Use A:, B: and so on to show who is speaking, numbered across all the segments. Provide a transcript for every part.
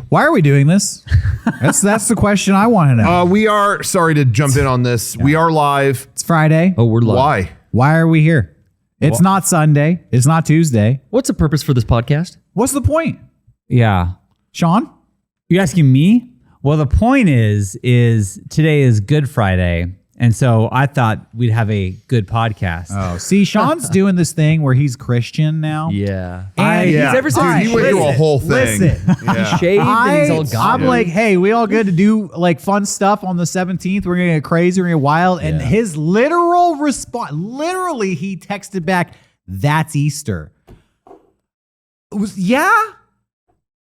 A: Why are we doing this? That's the question I want to know.
B: We are, sorry to jump in on this. We are live.
A: It's Friday.
C: Oh, we're live.
B: Why?
A: Why are we here? It's not Sunday. It's not Tuesday.
C: What's the purpose for this podcast?
A: What's the point?
D: Yeah.
A: Shawn?
D: You asking me? Well, the point is today is Good Friday. And so I thought we'd have a good podcast.
A: Oh, see, Shawn's doing this thing where he's Christian now.
C: Yeah.
A: And
C: He's ever since
B: Dude, he went through a whole thing.
A: Listen.
B: Yeah.
C: shaved and he's all gone.
A: I'm like, hey, we all good to do like fun stuff on the 17th. We're gonna get crazy, we're gonna get wild. And his literal response, literally, he texted back, "That's Easter." It was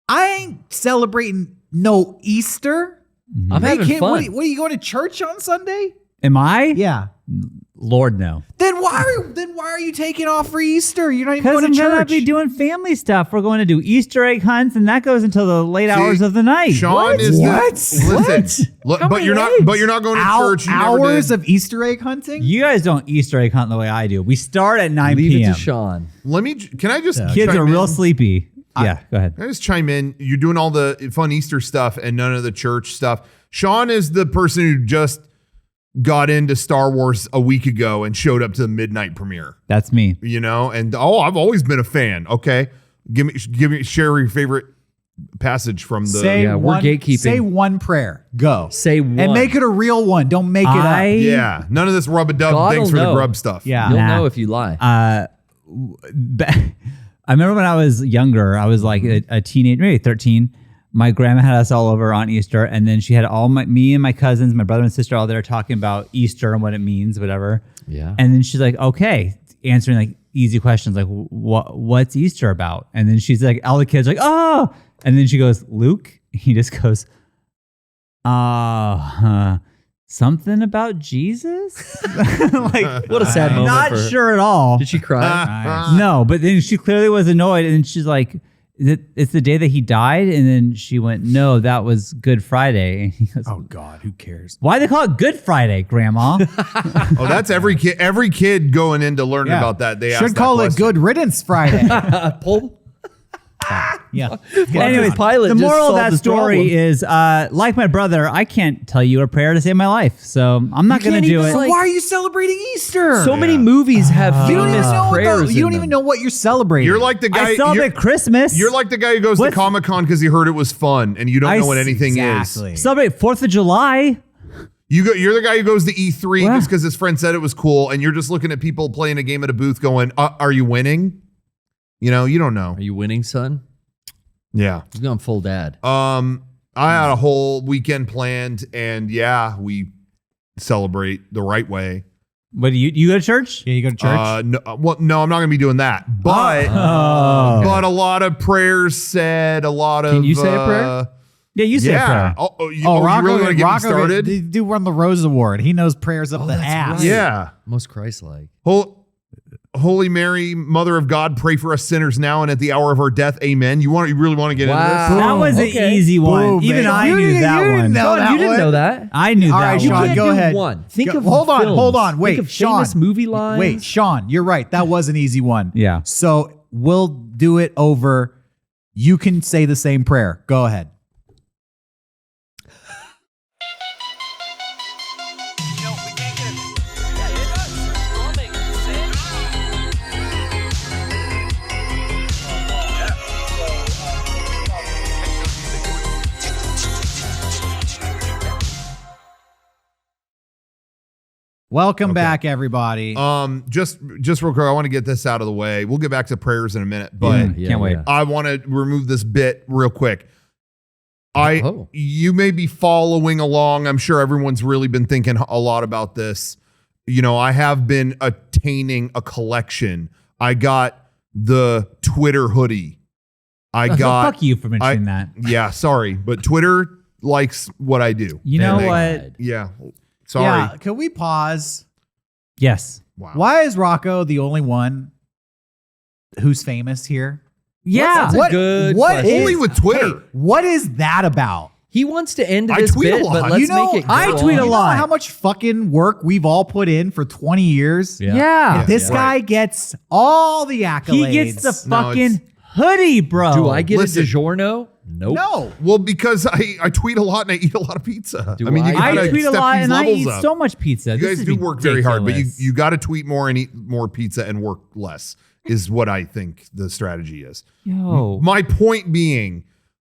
A: I ain't celebrating no Easter.
C: I'm
A: Hey,
C: having
A: kid,
C: fun.
A: what are you going to church on Sunday?
D: Am I?
A: Yeah.
D: Lord, no.
A: Then why are you taking off for Easter? You're not even
D: Because
A: going
D: I'm
A: to
D: going to
A: church.
D: be doing family stuff. We're going to do Easter egg hunts, and that goes until the late hours of the night.
B: Shawn is listen, look, but you're not going to church. You never
A: Hours
B: did.
A: of Easter egg hunting?
D: You guys don't Easter egg hunt the way I do. We start at 9
C: Leave
D: p.m.
C: it to Shawn.
B: Can I just
D: Kids
B: chime
D: are real
B: in?
D: sleepy. Yeah, go ahead.
B: Can I just chime in? You're doing all the fun Easter stuff and none of the church stuff. Shawn is the person who just got into Star Wars a week ago and showed up to the midnight premiere.
D: That's me.
B: You know, and I've always been a fan. Okay, share your favorite passage from the.
C: we're gatekeeping.
A: Say one prayer. Go.
C: Say one.
A: And make it a real one. Don't make it up.
B: Yeah, none of this rub-a-dub.
C: God
B: Thanks
C: will
B: for the
C: know.
B: grub stuff.
A: Yeah.
C: You'll
D: Nah.
C: know if you lie.
D: I remember when I was younger, I was like a teenager, maybe 13. My grandma had us all over on Easter, and then she had me and my cousins, my brother and sister, all there talking about Easter and what it means, whatever.
C: Yeah.
D: And then she's like, okay, answering like easy questions, like what's Easter about? And then she's like, all the kids are like, oh, and then she goes, Luke. He just goes, something about Jesus? Like,
C: What a sad moment
D: not
C: for her.
D: sure at all.
C: Did she cry?
D: No, but then she clearly was annoyed, and she's like, it's the day that he died? And then she went, no, that was Good Friday. And he goes,
A: Oh, God. Who cares?
D: why they call it Good Friday, Grandma?
B: Oh, that's every kid going into learning
A: Yeah.
B: about that. They ask
A: Should
B: that
A: call it
B: question.
A: Good Riddance Friday.
C: Pull.
A: Yeah.
D: Anyways,
C: Pilot
D: the
C: just
D: moral of
C: solved
D: that
C: this
D: story
C: problem.
D: is, like my brother, I can't tell you a prayer to save my life. So I'm not going to
C: can't
D: do
C: even,
D: it.
A: So
C: like-
A: why are you celebrating Easter?
C: So many movies have
A: you don't even
C: famous
A: know
C: prayers.
A: you don't even know what you're celebrating.
B: You're like the guy.
D: I celebrate Christmas.
B: You're like the guy who goes to Comic-Con because he heard it was fun, and you don't know what anything
A: exactly.
B: is.
D: Celebrate 4th of July.
B: You're the guy who goes to E3
D: What?
B: just because his friend said it was cool, and you're just looking at people playing a game at a booth, going, "Are you winning?" You know, you don't know.
C: Are you winning, son?
B: Yeah.
C: He's gone full dad.
B: I had a whole weekend planned, and we celebrate the right way.
D: What do you go to church?
A: Yeah, you go to church?
B: No, I'm not going to be doing that. But but a lot of prayers said, a lot of.
C: Can you say a prayer?
D: Yeah, you say a prayer.
B: You really want to get me started?
A: They do run the Rose Award. He knows prayers up the
C: that's
A: ass.
C: right.
B: Yeah.
C: Most Christ-like.
B: Holy Mary, Mother of God, pray for us sinners now and at the hour of our death. Amen. You really want to get into
C: Wow.
B: this?
D: That was an
C: Okay.
D: easy one.
A: Boom,
D: Even
A: man.
D: I
A: You
D: knew
A: didn't-
D: that
A: you didn't
D: one.
A: know
C: Shawn,
A: that
C: you didn't
A: one.
C: know that.
D: I knew
A: All
D: that
A: right,
D: one.
A: Shawn,
C: can't
A: go
C: do
A: ahead.
C: one. Think of
A: hold on.
C: films.
A: Wait,
C: Think of
A: Shawn.
C: famous movie lines.
A: Wait, Shawn, you're right. That was an easy one.
D: Yeah.
A: So we'll do it over. You can say the same prayer. Go ahead. Welcome back, everybody.
B: Just real quick, I want to get this out of the way. We'll get back to prayers in a minute, but
D: Can't wait.
B: I want to remove this bit real quick.
C: Oh.
B: You may be following along. I'm sure everyone's really been thinking a lot about this. You know, I have been attaining a collection. I got the Twitter hoodie. I got.
D: Fuck you for mentioning that.
B: Yeah, sorry, but Twitter likes what I do.
D: You know
B: And
D: what?
B: Yeah, sorry.
A: Yeah, can we pause?
D: Yes.
B: Wow.
A: Why is Rocco the only one who's famous here?
D: Yeah.
C: That's a good
A: what
C: question.
B: Only with Twitter.
A: Hey, what is that about?
C: He wants to end
B: I
C: this
B: tweet a
C: bit,
B: lot.
C: but let's
A: You know,
C: make it go
D: I tweet a
C: on.
D: lot.
A: You know how much fucking work we've all put in for 20 years?
D: Yeah.
A: This guy gets all the accolades.
D: He gets the
B: No,
D: fucking hoodie, bro.
C: Do I get
B: Listen.
C: a DiGiorno? Nope.
A: No.
B: Well, because I tweet a lot and I eat a lot of pizza.
C: Do
B: I mean, you
C: I?
B: gotta
D: I tweet a
B: step
D: lot
B: these
D: and I
B: levels
D: eat
B: up.
D: so much pizza.
B: You
D: This
B: guys
D: is
B: do work very hard, but
D: ridiculous.
B: you got to tweet more and eat more pizza and work less is what I think the strategy is.
D: Yo.
B: My point being,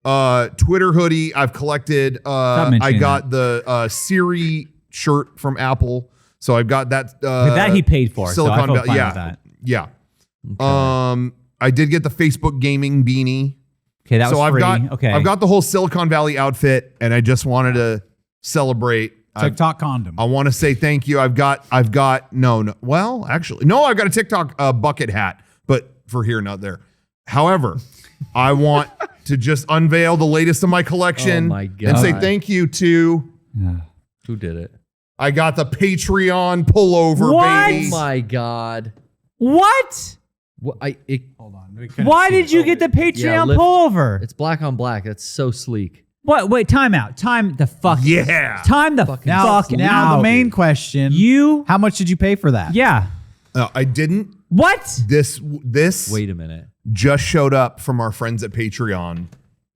B: Twitter hoodie, I've collected. I
D: mentioning
B: got the Siri shirt from Apple. So I've got that.
D: But that he paid for, so I
B: Silicon
D: feel
B: Valley.
D: fine
B: Yeah.
D: with that.
B: Yeah.
C: Okay.
B: I did get the Facebook gaming beanie.
D: Okay, that was
B: So
D: free.
B: I've got the whole Silicon Valley outfit, and I just wanted to celebrate.
A: TikTok condom.
B: I want to say thank you. I've got no. Well, actually, no. I've got a TikTok bucket hat, but for here, not there. However, I want to just unveil the latest of my collection
C: Oh my
B: and say
C: God.
B: thank you to.
C: Who did it?
B: I got the Patreon pullover,
D: What?
B: baby.
C: Oh my God.
D: What?
C: What?
A: Hold on. We couldn't
D: Why
A: see
D: did
A: it.
D: you get the Patreon
C: lift-
D: pullover?
C: It's black on black. That's so sleek.
D: What? Wait, time out. Time the fuck.
B: Yeah.
D: Time the
C: Fucking
D: fuck
A: Now
D: out.
A: the main question.
D: You.
A: How much did you pay for that?
D: Yeah.
B: I didn't.
D: What?
B: This
C: Wait a minute.
B: just showed up from our friends at Patreon.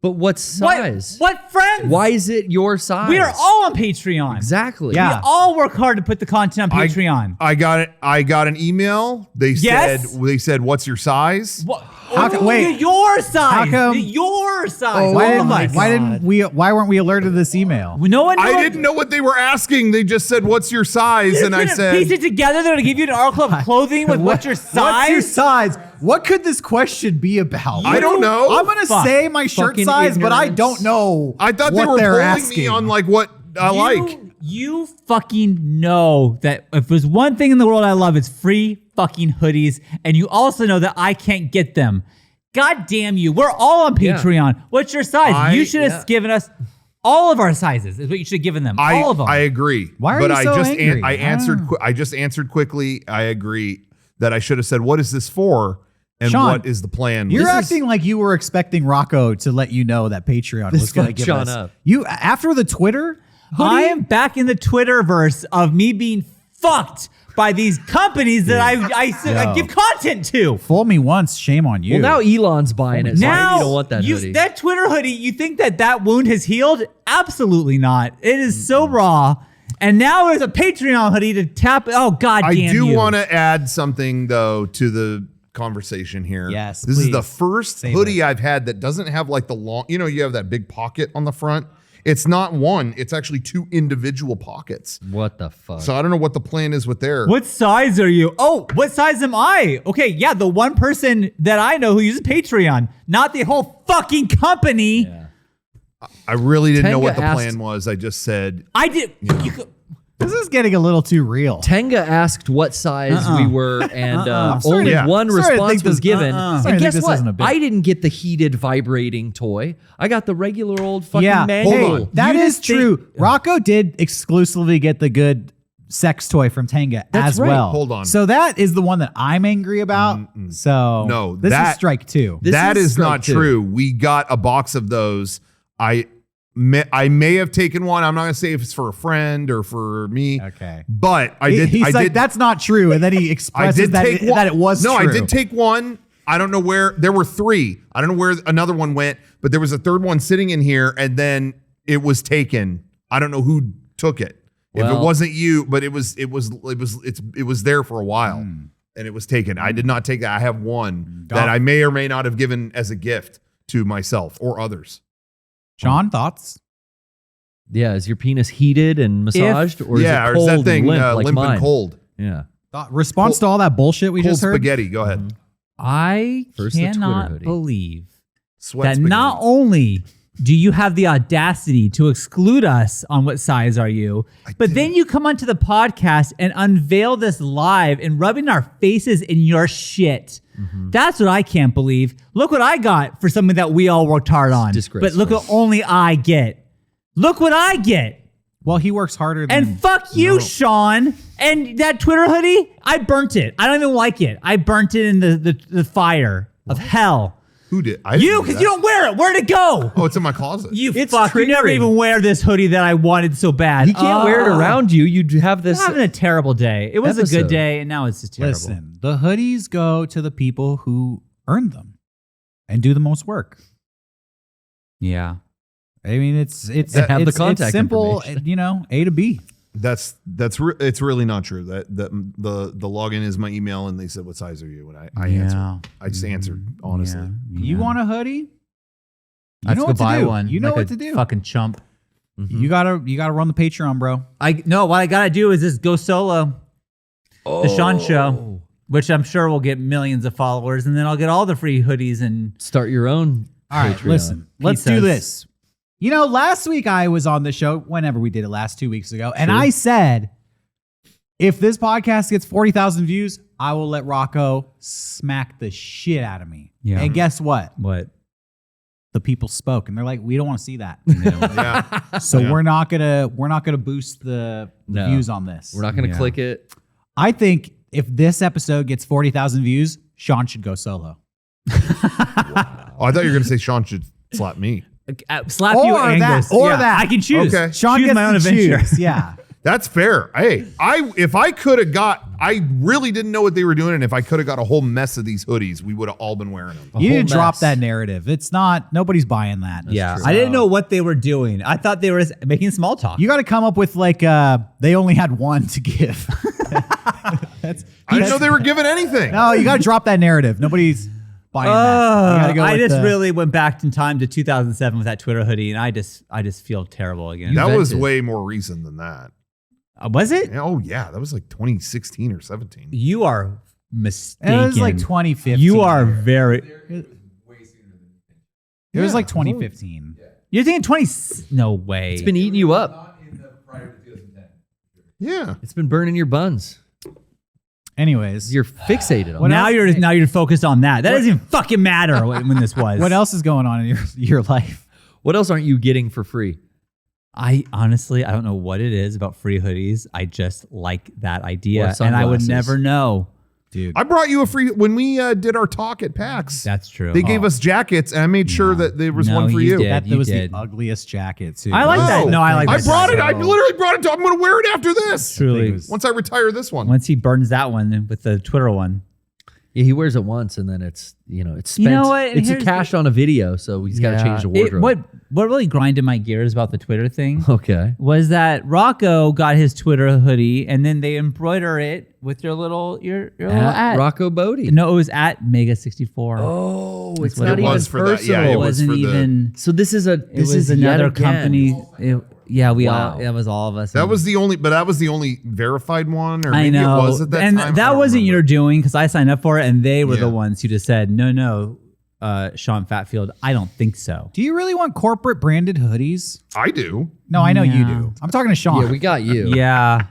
C: But what size?
D: What friends?
C: Why is it your size?
D: We are all on Patreon.
C: Exactly.
A: Yeah.
D: We all work hard to put the content on Patreon.
B: I got it. I got an email. They
D: Yes?
B: said, "What's your size?"
D: What?
A: How co- wait.
D: Your size.
A: How come-
D: Your size.
A: Why
D: All
A: didn't,
D: of us.
A: why weren't we alerted to this email?
D: No one.
B: I didn't know what they were asking. They just said, "What's your size?" And I said,
D: piece it together. They're gonna give you an article of clothing with what's your size.
A: What's your size? What could this question be about?
B: I don't know.
A: I'm gonna
D: Fuck.
A: say my shirt
C: Fucking
A: size, but I
C: ignorance.
A: don't know.
B: I thought they
A: what
B: were
A: they're
B: polling
A: asking.
B: me on like what I like.
D: You fucking know that if there's one thing in the world I love, it's free fucking hoodies, and you also know that I can't get them. God damn you! We're all on
C: Yeah.
D: Patreon. What's your size? You should have
C: yeah.
D: given us all of our sizes. Is what you should have given them. all of them.
B: I agree.
A: Why are
B: but
A: you
B: I
A: so
B: just
A: angry?
B: I answered. I just answered quickly. I agree that I should have said, "What is this for?" And
A: Sean,
B: what is the plan?
A: You're
B: This is-
A: acting like you were expecting Rocco to let you know that Patreon was going to
C: fucked
A: give
C: Sean
A: us.
C: up.
A: You after the Twitter.
D: I am back in the Twitterverse of me being fucked by these companies that I give content to.
A: Fool me once, shame on you.
C: Well, now Elon's buying it. So maybe
D: Now
C: you don't want that hoodie.
D: that Twitter hoodie, you think that wound has healed? Absolutely not. It is so raw. And now there's a Patreon hoodie to tap. Oh, God
B: I
D: damn
B: do
D: you.
B: want to add something though to the conversation here.
A: Yes,
B: this is the
A: please.
B: first
A: Save
B: hoodie I've had that doesn't have like the long. You know, you have that big pocket on the front. It's not one. It's actually two individual pockets.
C: What the fuck?
B: So I don't know what the plan is with there.
D: What size are you? Oh, what size am I? Okay, yeah, the one person that I know who uses Patreon, not the whole fucking company.
C: Yeah.
B: I really didn't know
C: Tenga
B: what the
C: asked-
B: plan was. I just said,
D: I did.
A: this is getting a little too real.
C: Tenga asked what size we were, and only
B: Yeah.
C: one
A: Sorry to
C: response
A: think
C: was
A: this-
C: given.
A: Sorry to
C: And
A: think
C: guess
A: this
C: what?
A: isn't a bit.
C: I didn't get the heated vibrating toy. I got the regular old fucking
A: Yeah,
C: manual.
B: Hold on.
A: That
D: You
A: is
D: just think-
A: true. Rocco did exclusively get the good sex toy from Tenga
C: That's
A: as
C: right.
A: well.
B: Hold on.
A: So that is the one that I'm angry about. So
B: No,
A: this
B: that-
A: is strike two.
C: This
B: that
C: is
B: is not
C: strike two.
B: true. We got a box of those. I may have taken one. I'm not gonna say if it's for a friend or for me.
A: Okay.
B: But I did.
A: He's
B: I
A: like,
B: did.
A: that's not true. And then he
B: I
A: expresses
B: did
A: that,
B: take
A: it,
B: one.
A: that it was
B: no,
A: true.
B: I did take one. I don't know where. There were three. I don't know where another one went, but there was a third one sitting in here, and then it was taken. I don't know who took it. If it
C: Well-
B: wasn't you, but it was there for a while, and it was taken. I did not take that. I have one that I may or may not have given as a gift to myself or others.
A: Sean, thoughts?
C: Yeah, is your penis heated and massaged, or is
B: Yeah,
C: it
B: or
C: cold
B: is that thing
C: and limp like
B: limp
C: mine?
B: and cold?
C: Yeah.
A: Response to all that bullshit we
B: Cold
A: just heard?
B: spaghetti. Go ahead.
D: I
C: First the Twitter
D: cannot
C: hoodie.
D: believe
B: Sweat
D: that
B: spaghetti.
D: not only do you have the audacity to exclude us on what size are you, but then you come onto the podcast and unveil this live and rubbing our faces in your shit. That's what I can't believe. Look what I got for something that we all worked hard on.
C: disgraceful.
D: But look what only I get. Look what I get.
A: Well, he works harder than
D: And fuck you, Shawn. And that Twitter hoodie, I burnt it. I don't even like it. I burnt it in the fire of hell.
B: Who did? I didn't
D: You,
B: do
D: because
B: that.
D: you don't wear it. Where'd it go?
B: Oh, it's in my closet.
D: You
C: It's
D: fuck. You never
C: triggering.
D: even wear this hoodie that I wanted so bad.
C: You can't wear it around you. You have this.
D: I'm having a terrible day. It was a
C: episode.
D: good day, and now it's just terrible.
A: Listen, the hoodies go to the people who earn them and do the most work.
D: Yeah.
A: I mean, it's
C: Have the
A: it's
C: contact
A: simple,
C: information.
A: you know, A to B.
B: It's really not true. That the login is my email, and they said, "What size are you?" And I
A: Yeah.
B: answered. I just answered honestly.
A: Yeah. You want a hoodie? You
D: Let's
A: know
D: go
A: what to
D: buy
A: do.
D: one.
A: You know
D: like
A: what
D: a
A: to do.
D: Fucking chump.
A: You gotta run the Patreon, bro.
D: What I gotta do is just go solo. The Shawn Show, which I'm sure will get millions of followers, and then I'll get all the free hoodies and
C: Start your own.
A: All right,
C: Patreon.
A: listen. Let's do
D: Pizzas.
A: this. You know, last week I was on the show, whenever we did it, last 2 weeks ago, and I said, if this podcast gets 40,000 views, I will let Rocco smack the shit out of me.
D: Yeah.
A: And guess what?
D: what?
A: The people spoke, and they're like, we don't want to see that.
B: Yeah.
A: So
B: Yeah.
A: we're not gonna boost the
C: No.
A: views on this.
C: We're not going to
D: Yeah.
C: click it.
A: I think if this episode gets 40,000 views, Shawn should go solo.
B: Oh, I thought you were going to say Shawn should slap me.
D: Slap you,
A: Or
D: Angus.
A: that, or
D: Yeah,
A: that.
D: I can choose.
B: Okay.
A: Shawn
D: choose
A: gets
D: my own
A: to
D: adventure.
A: choose. Yeah.
B: That's fair. Hey, if I could have got, I really didn't know what they were doing, and if I could have got a whole mess of these hoodies, we would have all been wearing them.
A: You need
C: whole
A: to drop
C: mess.
A: that narrative. It's not, nobody's buying that.
D: Yeah,
C: true.
D: I didn't know what they were doing. I thought they were just making small talk.
A: You got to come up with like, they only had one to give. That's,
B: I didn't know they were giving anything.
A: no, you got to drop that narrative. Nobody's buying that. You gotta go
D: I
A: with
D: just
A: the-
D: really went back in time to 2007 with that Twitter hoodie, and I just feel terrible again.
B: That was
C: vented.
B: way more recent than that.
D: Was it?
B: Oh yeah, that was like 2016 or 17.
D: You are mistaken.
A: It was like 2015.
D: You are very.
A: It was like 2015.
D: You're thinking 20. No way.
C: It's been eating you up.
B: Yeah.
C: It's been burning your buns.
A: Anyways,
C: You're fixated on
A: What
C: it.
D: now
A: else-
D: you're focused on that. That doesn't even fucking matter when this was.
A: what else is going on in your life?
C: What else aren't you getting for free?
D: I honestly, I don't know what it is about free hoodies. I just like that idea,
C: Or
D: and I would
C: sunglasses.
D: never know.
A: Dude.
B: I brought you a free when we did our talk at PAX.
D: That's true.
B: They gave us jackets, and I made sure that there was
D: No,
B: one for
D: you
B: you.
D: did.
A: That
D: you
A: was
D: did.
A: the ugliest jacket, too.
D: I like that. No, I like
B: I
D: that.
B: brought it. I
A: So-
B: literally brought it. I'm going to wear it after this.
D: Truly.
B: Once I retire this one.
D: Once he burns that one with the Twitter one.
C: Yeah, he wears it once and then it's it's spent.
D: You know what? And
C: It's
D: here's
C: cashed on a video, so he's got to change the wardrobe.
D: What really grinded my gears about the Twitter thing
C: Okay.
D: was that Rocco got his Twitter hoodie, and then they embroider it with your little little
C: At
D: at.
C: Rocco Bodie.
D: No, it was at Mega64.
C: Oh,
D: That's
C: it's
D: what
C: not
D: it
C: even
B: was for that.
C: personal.
B: Yeah,
D: it
B: it was
D: wasn't
B: for the-
D: even.
C: So this is a
D: It
C: this
D: was
C: is yet
D: another
C: again.
D: company. Yeah, we
C: Wow.
D: all. That was all of us.
B: That was the only verified one, or
D: I
B: maybe
D: know,
B: it was at that
D: and
B: time. I
D: that
B: don't
D: wasn't
B: remember.
D: your doing because I signed up for it, and they were the
B: Yeah.
D: ones who just said, "No, Shawn Fatfield, I don't think so."
A: Do you really want corporate branded hoodies?
B: I do.
A: No, I know you
D: Yeah.
A: do. I'm talking to Shawn.
C: Yeah, we got you.
D: Yeah,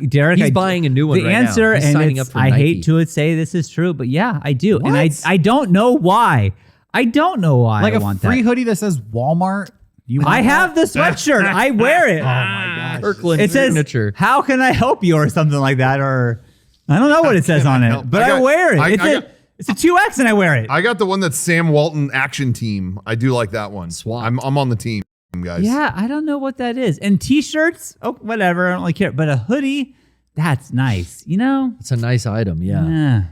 D: Derek.
C: He's buying a new one
D: The
C: right now.
D: answer,
C: He's
D: and
C: signing
D: it's-
C: up for
D: I
C: Nike.
D: hate to say this is true, but yeah, I do, and
A: What?
D: I don't know why. I don't know why.
A: like
D: I
A: a
D: want
A: free
D: that.
A: hoodie that says Walmart. You want
D: I
A: that?
D: have the sweatshirt. I wear it.
A: Oh my gosh.
C: Kirkland
D: It says,
C: signature.
D: "How can I help you?" or something like that, or I don't know what it says on it,
B: help?
D: but
B: I
D: I,
B: got-
D: wear it.
B: I
D: It's a 2X, and I wear it.
B: I got the one that's Sam Walton Action Team. I do like that one.
C: Swap.
B: I'm on the team, guys.
D: Yeah, I don't know what that is. And T-shirts, oh, whatever, I don't really care. But a hoodie, that's nice. You know?
C: It's a nice item. Yeah.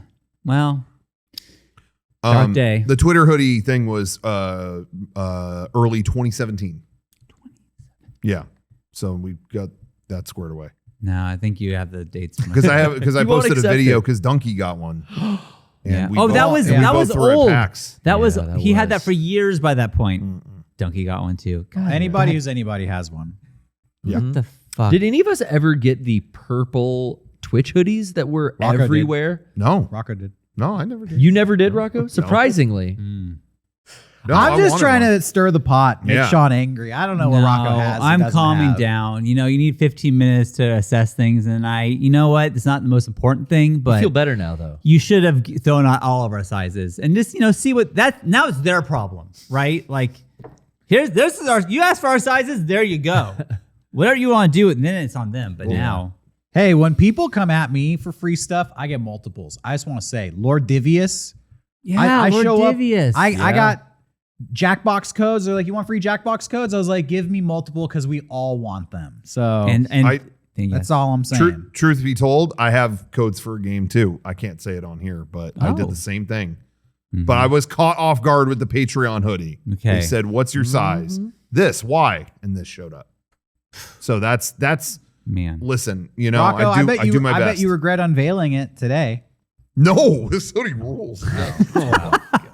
D: Well, dark day.
B: The Twitter hoodie thing was early 2017. Yeah, so we got that squared away
D: no, I think you have the dates.
B: because I
C: You won't
B: posted a
C: accept
B: video
C: it.
B: because Donkey got one.
D: Yeah.
B: we
D: Oh, that
B: both-
D: was
B: and we
D: that
B: both
D: was
B: were at
D: old.
B: PAX.
D: That was
C: Yeah, that
D: he had that
C: was.
D: for years by that point. Donkey got one too. God,
A: Anybody who's anybody has one.
B: Yeah.
D: what the fuck?
C: Did any of us ever get the purple Twitch hoodies that were
A: Rocco did.
C: everywhere?
B: No,
A: Rocco did.
B: no, I never did.
C: You never did, Rocco? Surprisingly.
B: No, I
A: I'm just
B: wanted
A: trying
B: one.
A: to stir the pot, make
B: Yeah.
A: Shawn angry. I don't know what Rocco has. he
D: I'm
A: doesn't
D: calming
A: have.
D: down. You know, you need 15 minutes to assess things, and you know what? It's not the most important thing,
C: I
D: but
C: feel better now, though.
D: you should have thrown out all of our sizes and just see what that now it's their problem, right? Like this is our you asked for our sizes, there you go. Whatever you want to do, and then it's on them. But now
A: Hey, when people come at me for free stuff, I get multiples. I just want to say, Lord Divius. I
D: Lord
A: show up.
D: Divius.
A: I got Jackbox codes. They're like, you want free Jackbox codes? I was like, give me multiple because we all want them. So
D: and
B: I-
A: that's all I'm saying.
B: Truth be told, I have codes for a game too. I can't say it on here, but I did
D: Oh.
B: the same thing. but I was caught off guard with the Patreon hoodie.
D: Okay.
B: They said, "What's your size?" This, why, and this showed up. So that's
D: Man.
B: listen. You know,
A: Rocco,
B: I do my best.
A: bet you regret unveiling it today.
B: No, this hoodie rules.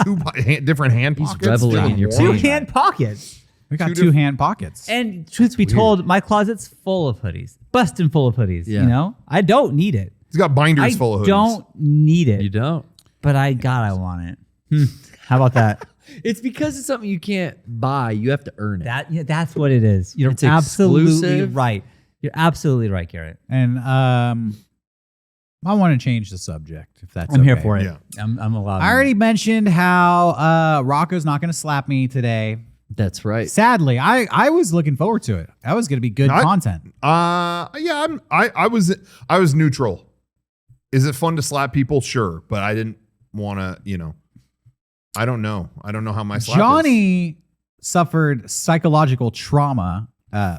B: Two different hand pockets.
C: reveling in your
B: Different
D: Two
B: warning.
D: hand pockets.
A: We got
B: Two
A: two hand pockets.
D: And truth be told, my closet's full of hoodies. Busting full of hoodies.
C: Yeah.
D: You know? I don't need it.
B: He's got binders
D: I
B: full of hoodies.
D: don't need it.
C: You don't.
D: But I want it. How about that?
C: It's because it's something you can't buy. You have to earn it.
D: That's what it is. You're
C: It's
D: absolutely
C: exclusive.
D: right. You're absolutely right, Garrett.
A: And I want to change the subject if that's
D: I'm here
A: okay.
D: for it.
B: Yeah.
D: I'm allowed.
A: I already mentioned how Rocco's not going to slap me today.
C: That's right.
A: Sadly, I was looking forward to it. That was going to be good content.
B: Yeah, I was neutral. Is it fun to slap people? Sure, but I didn't want to. You know, I don't know. I don't know how my slap is.
A: Johnny suffered psychological trauma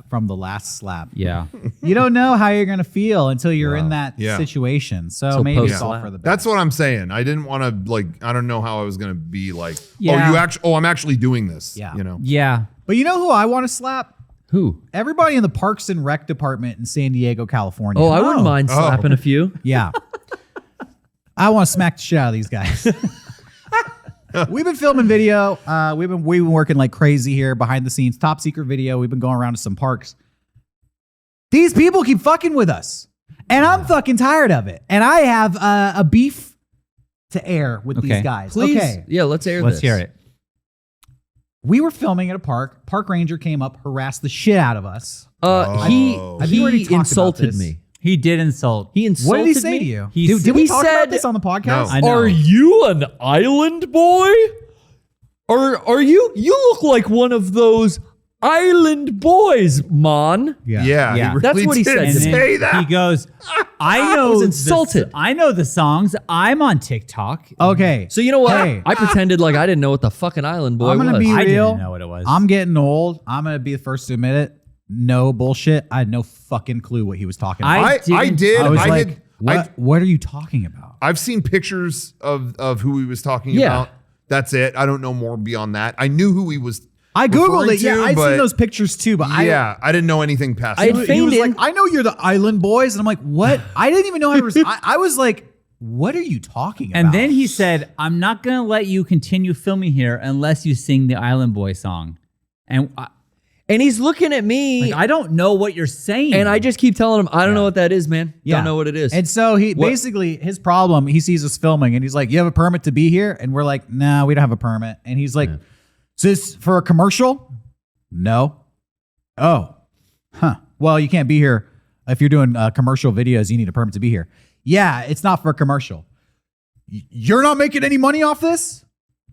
A: from the last slap.
D: Yeah.
A: You don't know how you're going to feel until you're in that
B: Yeah.
A: situation. So
C: Till
A: maybe it's
C: post-slap.
A: all for the best.
B: That's what I'm saying. I didn't want to I don't know how I was gonna be like.
D: Yeah.
B: I'm actually doing this.
A: Yeah.
B: You know.
D: Yeah.
A: But you know who I want to slap?
C: Who?
A: Everybody in the Parks and Rec department in San Diego, California.
C: Oh, I wouldn't mind slapping a few.
A: Yeah. I want to smack the shit out of these guys. We've been filming video. We've been working like crazy here behind the scenes. Top secret video. We've been going around to some parks. These people keep fucking with us. And I'm fucking tired of it. And I have a beef to air with these guys.
C: Please.
A: Okay.
C: Yeah, let's air
D: Let's
C: this.
D: hear it.
A: We were filming at a park. Park ranger came up, harassed the shit out of us.
C: He
A: I think we already talked about
C: insulted
A: this.
C: me.
D: He did insult.
C: He insulted
A: What did he say
C: me.
A: to you?
D: He
A: Did we
C: he
A: talk about
C: said-
A: this on the podcast?
B: No.
D: I know.
C: Are you an island boy? Or are you look like one of those island boys, man?
A: Yeah.
B: Yeah.
D: Yeah.
B: He
C: That's
B: really
C: what he
B: did
C: said.
D: And then
B: say that.
D: he goes, I know
C: was
D: the-
C: insulted.
D: I know the songs. I'm on TikTok.
A: Okay.
C: So you know what?
A: Hey.
C: I pretended like I didn't know what the fucking island boy
A: I'm gonna
C: was.
A: be
D: I
A: real.
D: didn't know what it was.
A: I'm getting old. I'm gonna be the first to admit it. No bullshit. I had no fucking clue what he was talking about.
B: I did.
A: I was
B: I
A: like,
B: had-
A: what are you talking about?
B: I've seen pictures of who he was talking
C: Yeah.
B: about. That's it. I don't know more beyond that. I knew who he was.
A: I Googled
B: referring
A: it. Yeah,
B: to,
A: I'd
B: but-
A: seen those pictures too, but
B: I didn't know anything past
C: I
B: that.
C: had
A: he was
C: feigned
A: like,
C: in.
A: I know you're the Island Boys. And I'm like, what? I didn't even know how to I was like, what are you talking about?
D: And then he said, I'm not going to let you continue filming here unless you sing the Island Boy song. And
C: And he's looking at me,
D: I don't know what you're saying.
C: and I just keep telling him, I don't know what that is, man. Don't know what it is.
A: And so he
C: What-
A: basically, his problem, he sees us filming and he's like, you have a permit to be here? And we're like, nah, we don't have a permit. And he's like, is this for a commercial? No. Oh, huh. Well, you can't be here. If you're doing commercial videos, you need a permit to be here. Yeah, it's not for a commercial. You're not making any money off this?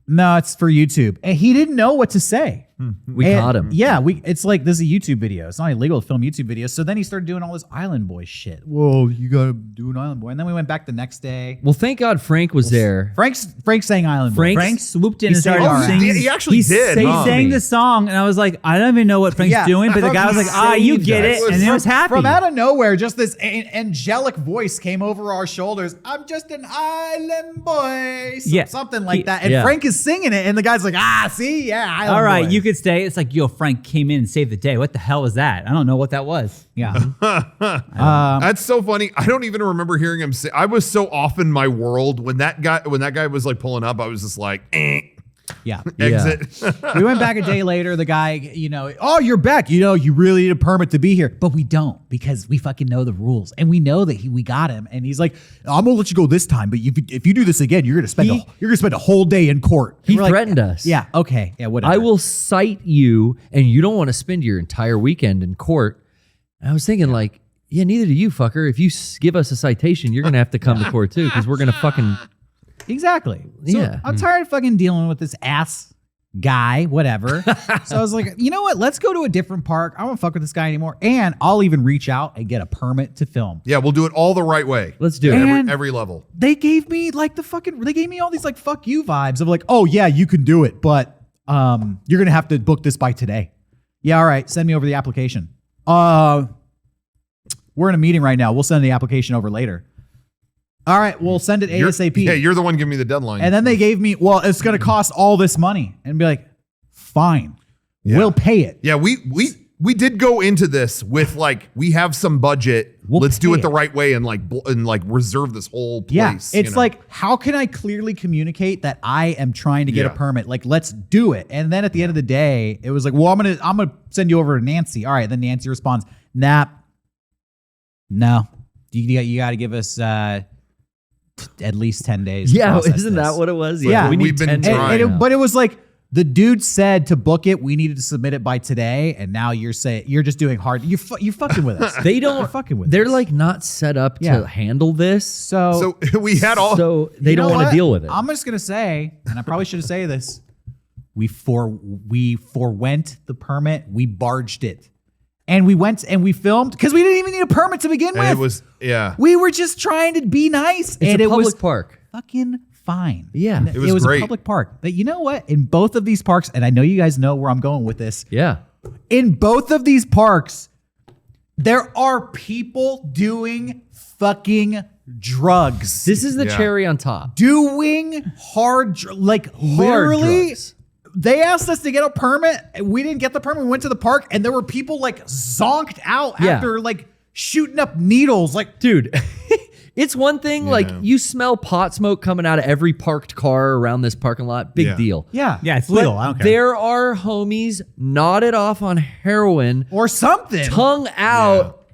A: No, it's for YouTube. And he didn't know what to say.
C: we
A: And
C: caught him.
A: Yeah, it's like this is a YouTube video. It's not illegal to film YouTube videos. So then he started doing all this Island Boy shit. Whoa, you gotta do an Island Boy. And then we went back the next day.
C: Well, thank God Frank was there.
A: Frank's saying Island Boy.
D: Frank swooped in
A: He
D: and
A: said,
D: started
A: "All right."
D: singing.
B: He actually
C: He
B: did.
C: sang-
D: He
B: huh?
D: sang the song, and I was like, I don't even know what Frank's
A: Yeah.
D: doing. But the guy was like, you get it.
B: us.
D: And it was happy.
A: From out of nowhere, just this angelic voice came over our shoulders. I'm just an Island Boy.
D: Yeah.
A: Something like
D: He-
A: that. And
C: yeah.
A: Frank is singing it. And the guy's like, see? Yeah, Island
D: All right,
A: Boy.
D: you could stay. It's like, yo, Frank came in and saved the day. What the hell was that? I don't know what that was.
A: Yeah.
B: That's so funny. I don't even remember hearing him say. I was so off in my world when that guy was like pulling up. I was just like,
A: Yeah.
B: exit.
A: We went back a day later. The guy, oh, you're back. You really need a permit to be here. But we don't because we fucking know the rules. And we know that we got him. And he's like, I'm going to let you go this time. But if you do this again, you're going to spend a whole day in court.
C: He
A: We're like,
C: threatened us.
A: Yeah. Okay. Yeah. Whatever.
C: I will cite you, and you don't want to spend your entire weekend in court. And I was thinking, like, yeah, neither do you, fucker. If you give us a citation, you're going to have to come to court, too, because we're going to fucking...
A: Exactly. So
C: Yeah.
A: I'm tired of fucking dealing with this ass guy, whatever. So I was like, you know what? Let's go to a different park. I don't want to fuck with this guy anymore. And I'll even reach out and get a permit to film.
B: Yeah, we'll do it all the right way.
C: Let's do it.
A: And-
B: Every level.
A: They gave me they gave me all these like fuck you vibes of like, oh yeah, you can do it, but you're gonna have to book this by today. Yeah, all right, send me over the application. We're in a meeting right now. We'll send the application over later. all right, we'll send it ASAP.
B: You're the one giving me the deadline.
A: And then they gave me, well, it's going to cost all this money. And be like, fine, we'll pay it.
B: Yeah, we did go into this with like, we have some budget. Let's do it the right way and like reserve this whole place.
A: Yeah, it's like, how can I clearly communicate that I am trying to get a permit? Like, let's do it. And then at the end of the day, it was like, well, I'm gonna send you over to Nancy. All right, then Nancy responds, nah, no, you got to give us at least 10 days.
C: Yeah, isn't that what it was?
A: Yeah,
C: we need
B: we've been
C: 10 days.
B: trying.
A: But it was like, the dude said to book it, we needed to submit it by today, and now you're saying you're just doing hard. You're fucking with us.
C: They don't.
A: You're fucking with.
C: They're
A: us.
C: like not set up to handle this,
A: So
B: we had all.
C: so they
A: you know
C: don't want
A: what?
C: to deal with it.
A: I'm just gonna say, and I probably should have said this. We forwent the permit. We barged it, and we went and we filmed because we didn't even need a permit to begin with.
B: And it was
A: We were just trying to be nice,
C: It's
A: and
C: a
A: it
C: public
A: was
C: park.
A: fucking fine.
C: Yeah.
A: And
B: It was
A: a
B: great.
A: public park. But you know what? In both of these parks, and I know you guys know where I'm going with this.
C: Yeah.
A: In both of these parks, there are people doing fucking drugs.
C: This is the cherry on top.
A: Doing hard, literally.
C: drugs.
A: They asked us to get a permit. We didn't get the permit. We went to the park, and there were people like zonked out after like shooting up needles. Like,
C: Dude, it's one thing, like you smell pot smoke coming out of every parked car around this parking lot. Big deal.
A: yeah,
D: Yeah, it's
C: But
D: legal. I don't care.
C: there are homies nodded off on heroin,
A: or something.
C: tongue out,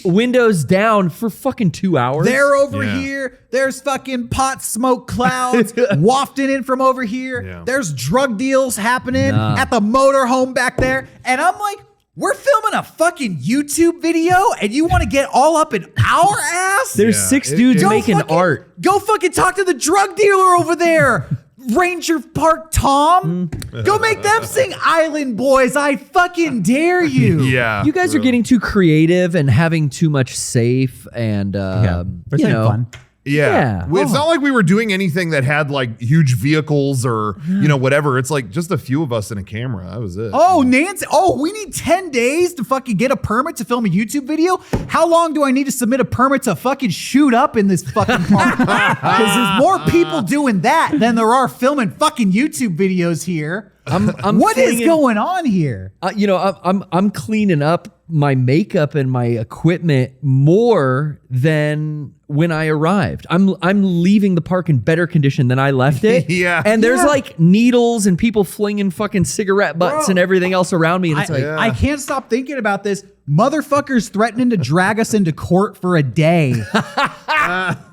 C: windows down for fucking 2 hours.
A: They're over
B: Yeah.
A: here. There's fucking pot smoke clouds wafting in from over here.
B: Yeah.
A: There's drug deals happening
C: Nah.
A: at the motorhome back there. And I'm like, we're filming a fucking YouTube video and you want to get all up in our ass?
C: There's
B: Yeah,
C: 6
B: it-
C: dudes
B: it-
C: making
A: fucking-
C: art.
A: Go fucking talk to the drug dealer over there. Ranger Park Tom. Go make them sing Island Boys. I fucking dare you.
B: Yeah.
C: You guys are getting too creative and having too much safe and
D: We're
C: you
D: having
C: know,
D: fun.
B: Yeah.
C: Yeah.
B: It's not like we were doing anything that had like huge vehicles or, whatever. It's like just a few of us and a camera. That was it.
A: Oh, Nancy. Oh, we need 10 days to fucking get a permit to film a YouTube video? How long do I need to submit a permit to fucking shoot up in this fucking park? Because there's more people doing that than there are filming fucking YouTube videos here.
C: I'm
A: What is
C: flinging-
A: going on here?
C: I'm cleaning up my makeup and my equipment more than when I arrived. I'm leaving the park in better condition than I left it.
B: Yeah.
C: And there's
A: Yeah.
C: like needles and people flinging fucking cigarette butts
A: Bro.
C: and everything else around me. And it's like,
A: I can't stop thinking about this. Motherfuckers threatening to drag us into court for a day.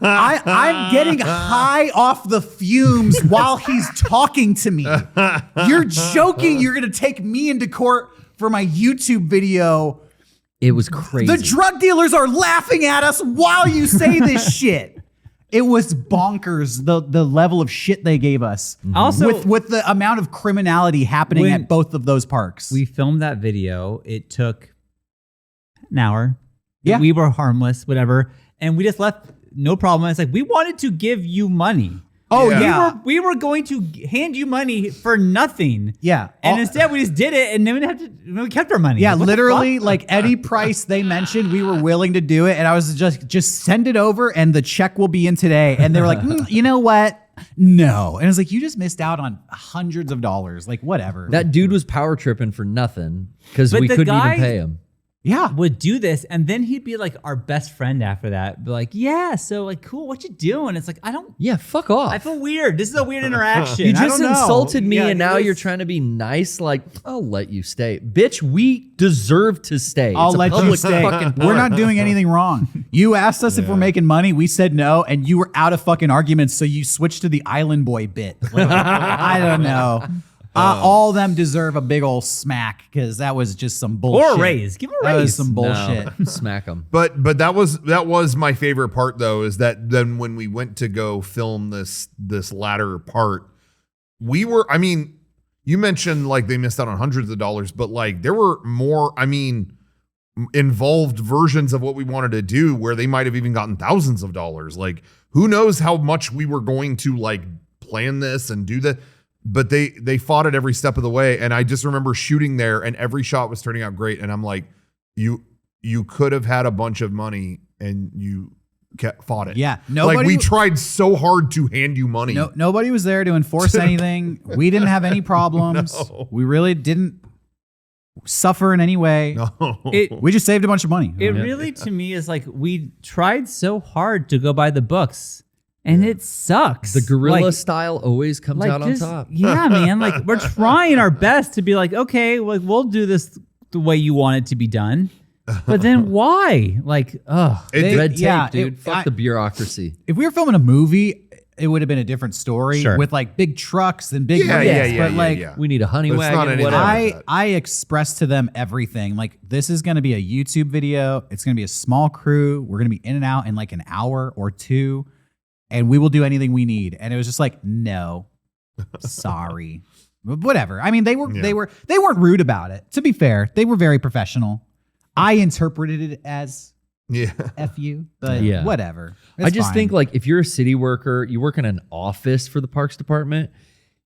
A: I'm getting high off the fumes while he's talking to me. You're joking. You're going to take me into court for my YouTube video.
C: it was crazy.
A: The drug dealers are laughing at us while you say this shit. It was bonkers, the level of shit they gave us.
D: Also-
A: with the amount of criminality happening
D: When
A: at both of those parks.
D: We filmed that video. It took an hour.
A: Yeah.
D: We were harmless, whatever. And we just left, no problem. It's like, we wanted to give you money.
A: Oh,
B: Yeah.
A: yeah.
D: We were going to hand you money for nothing.
A: Yeah.
D: And instead we just did it and then we kept our money.
A: Yeah,
D: Like, what the
A: literally,
D: fuck?
A: like any price they mentioned, we were willing to do it. And I was just send it over and the check will be in today. And they were like, you know what? No. And I was like, you just missed out on hundreds of dollars. Like, whatever.
C: that dude was power tripping for nothing because
D: But
C: we
D: the
C: couldn't
D: guy-
C: even pay him.
A: yeah.
D: would do this and then he'd be like our best friend after that. Be like, yeah, so like, cool, what you doing? It's like,
C: Yeah, fuck off.
D: I feel weird. This is a weird interaction.
C: You
D: I
C: just
D: don't know.
C: insulted me
D: Yeah,
C: and now
D: it
C: you're
D: was-
C: trying to be nice. Like, I'll let you stay. Bitch, we deserve to stay.
A: I'll
C: It's a
A: let you
C: public
A: stay.
C: fucking
A: We're
C: park.
A: not doing anything wrong. You asked us if we're making money. We said no, and you were out of fucking arguments, so you switched to the Island Boy bit. Like, I don't know. All of them deserve a big old smack because that was just some bullshit.
D: Or a raise. Give him a
A: That was
D: raise.
A: some bullshit.
C: No, smack them.
B: But that was my favorite part though, is that then when we went to go film this latter part, you mentioned like they missed out on hundreds of dollars, but like there were more, involved versions of what we wanted to do where they might have even gotten thousands of dollars. Like who knows how much we were going to like plan this and do that. But they fought it every step of the way. And I just remember shooting there and every shot was turning out great. And I'm like, you could have had a bunch of money and you fought it.
A: Yeah,
B: like
A: nobody-
B: we tried so hard to hand you money.
A: No, nobody was there to enforce anything. We didn't have any problems.
B: No.
A: We really didn't suffer in any way.
B: No.
A: We just saved a bunch of money.
D: It really, to me, is like we tried so hard to go buy the books, and it sucks.
C: The guerrilla
D: Like-
C: style always comes
D: like
C: out on
D: just-
C: top.
D: Yeah, man. Like we're trying our best to be like, okay, like we'll do this the way you want it to be done. But then why? Like, ugh.
C: Red tape,
A: yeah,
C: dude. Fuck the bureaucracy.
A: If we were filming a movie, it would have been a different story
D: Sure.
A: with like big trucks and big
B: Yeah,
A: rigs.
B: yeah,
A: But like,
B: yeah.
C: We need a honey
B: But it's not
C: wagon,
B: anything
C: whatever.
B: like that.
A: I expressed to them everything. Like, this is going to be a YouTube video. It's going to be a small crew. We're going to be in and out in like an hour or two, and we will do anything we need. And it was just like, no, sorry, But whatever. I mean, they weren't rude about it. To be fair, they were very professional. I interpreted it as
B: Yeah.
A: F you, but
C: Yeah.
A: whatever.
C: I
A: It's
C: just
A: fine.
C: think like if you're a city worker, you work in an office for the Parks Department,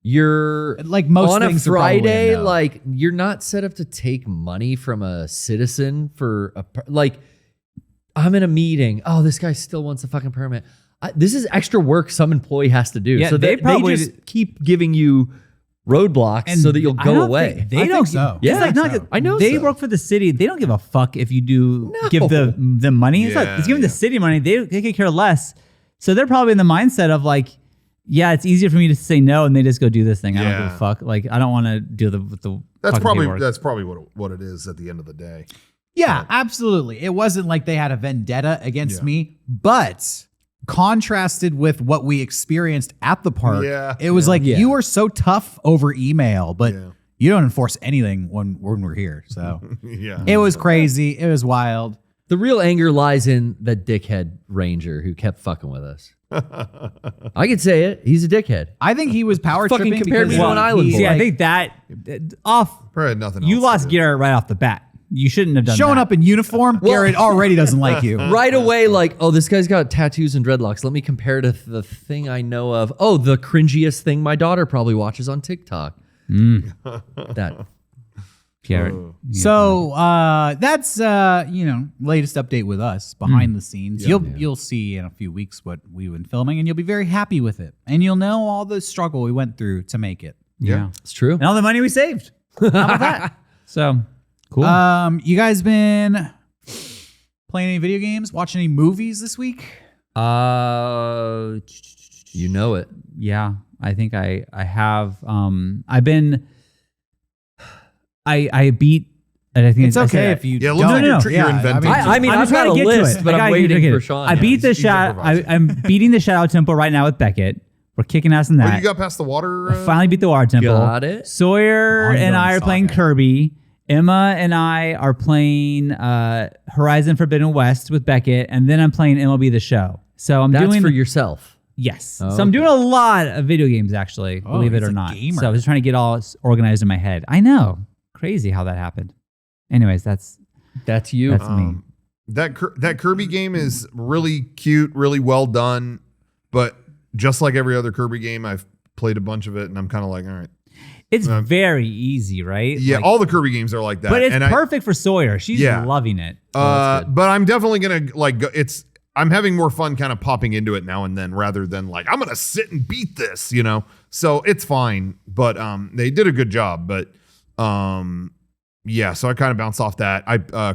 C: you're
A: Like most
C: on a
A: things are probably a
C: Friday,
A: no.
C: like you're not set up to take money from a citizen for like I'm in a meeting. Oh, this guy still wants a fucking permit. This is extra work some employee has to do.
D: Yeah,
C: so
D: they
C: they
D: probably-
C: just keep giving you roadblocks
D: And
C: so that you'll
D: I
C: go
D: don't
C: away.
D: think- They
A: I
D: don't
A: think so.
C: Yeah,
D: It's like not,
A: so.
C: I know
D: they
C: so.
D: work for the city. They don't give a fuck if you do
C: No.
D: give the money. It's like
B: Yeah,
D: it's giving
B: yeah.
D: the city money. They could care less. So they're probably in the mindset of like, yeah, it's easier for me to say no, and they just go do this thing. I don't give
B: Yeah.
D: a fuck. Like I don't want to deal with the.
B: That's
D: fucking
B: probably
D: paperwork.
B: what it is at the end of the day.
A: Yeah, absolutely. It wasn't like they had a vendetta against
B: Yeah.
A: me, but contrasted with what we experienced at the park,
B: Yeah,
A: it was like
C: Yeah.
A: you are so tough over email, but
B: Yeah.
A: you don't enforce anything when we're here. So
B: Yeah.
A: it was crazy. It was wild.
C: The real anger lies in the dickhead ranger who kept fucking with us. I could say it. He's a dickhead.
A: I think he was power
C: Fucking
A: tripping
C: compared
A: because
C: me to an island
A: he,
C: boy.
D: See, I
A: like,
D: think that off.
B: Probably had nothing
D: You
B: else
D: lost
B: to do.
D: Garrett right off the bat. You shouldn't have done
A: showing
D: that.
A: up in uniform, Garrett already doesn't like you.
C: Right away, like, oh, this guy's got tattoos and dreadlocks. Let me compare to the thing I know of. Oh, the cringiest thing my daughter probably watches on TikTok. That
D: Garrett.
A: So that's latest update with us behind the scenes. You'll see in a few weeks what we've been filming, and you'll be very happy with it, and you'll know all the struggle we went through to make it.
D: Yeah.
C: it's true.
D: And all the money we saved. How about that? So cool.
A: You guys been playing any video games? Watching any movies this week?
C: You know it.
D: Yeah, I think I have. I've been. I beat. And I think
A: It's
D: I said
A: okay
D: that.
A: if you
B: Yeah,
A: don't.
B: look at your
A: Yeah,
B: inventing.
C: I mean,
D: I'm
C: I've
D: just
C: got
D: trying
C: a
D: to get
C: list,
D: to it.
C: but
D: I
C: I'm
D: gotta
C: waiting
D: get
C: for
D: it.
C: Shawn.
D: I beat the
B: he's
D: shadow.
B: improvising.
D: I'm beating the Shadow Temple right now with Beckett. We're kicking ass in
B: Oh,
D: that.
B: you got past the water?
D: Finally beat the Water Temple.
C: Got it.
D: Sawyer and I are
A: Ongoing
D: playing
A: saga.
D: Kirby. Emma and I are playing Horizon Forbidden West with Beckett, and then I'm playing MLB The Show. So I'm
C: That's
D: doing
C: for yourself.
D: yes.
C: Oh,
D: so I'm doing a lot of video games actually,
A: Oh,
D: believe it
A: he's
D: or
A: a
D: not.
A: gamer.
D: So I was trying to get all organized in my head. I know, crazy how that happened. Anyways, that's
C: That's you.
D: me.
B: That Kirby game is really cute, really well done, but just like every other Kirby game, I've played a bunch of it, and I'm kind of like, all right.
D: It's very easy, right?
B: Yeah,
D: Like,
B: all the Kirby games are like that.
D: but it's
B: and
D: perfect for Sawyer. She's
B: Yeah.
D: loving it.
C: that's good.
B: But I'm definitely gonna like. I'm having more fun kind of popping into it now and then, rather than like I'm gonna sit and beat this, you know. So it's fine, but they did a good job. But yeah, so I kind of bounced off that.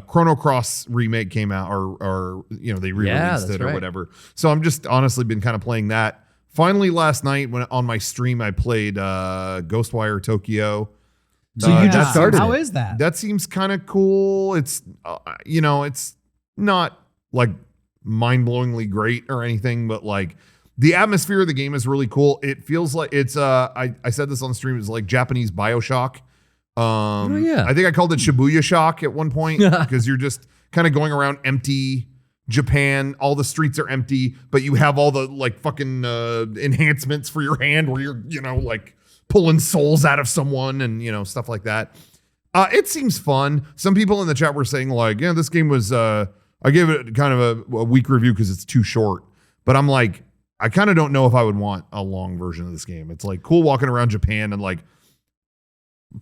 B: Chrono Cross remake came out, or they re-released
C: that's
B: it or
C: right.
B: whatever. So I'm just honestly been kind of playing that. Finally, last night when on my stream, I played Ghostwire Tokyo.
C: So you just started
A: How
C: it.
A: is that?
B: That seems kind of cool. It's it's not like mind-blowingly great or anything, but like the atmosphere of the game is really cool. It feels like it's I said this on stream, it's like Japanese BioShock.
C: yeah.
B: I think I called it Shibuya Shock at one point because you're just kind of going around empty Japan. All the streets are empty, but you have all the like fucking enhancements for your hand where you're like pulling souls out of someone and stuff like that. It seems fun. Some people in the chat were saying like, yeah, this game was I gave it kind of a weak review because it's too short. But I'm like, I kind of don't know if I would want a long version of this game. It's like cool walking around Japan and like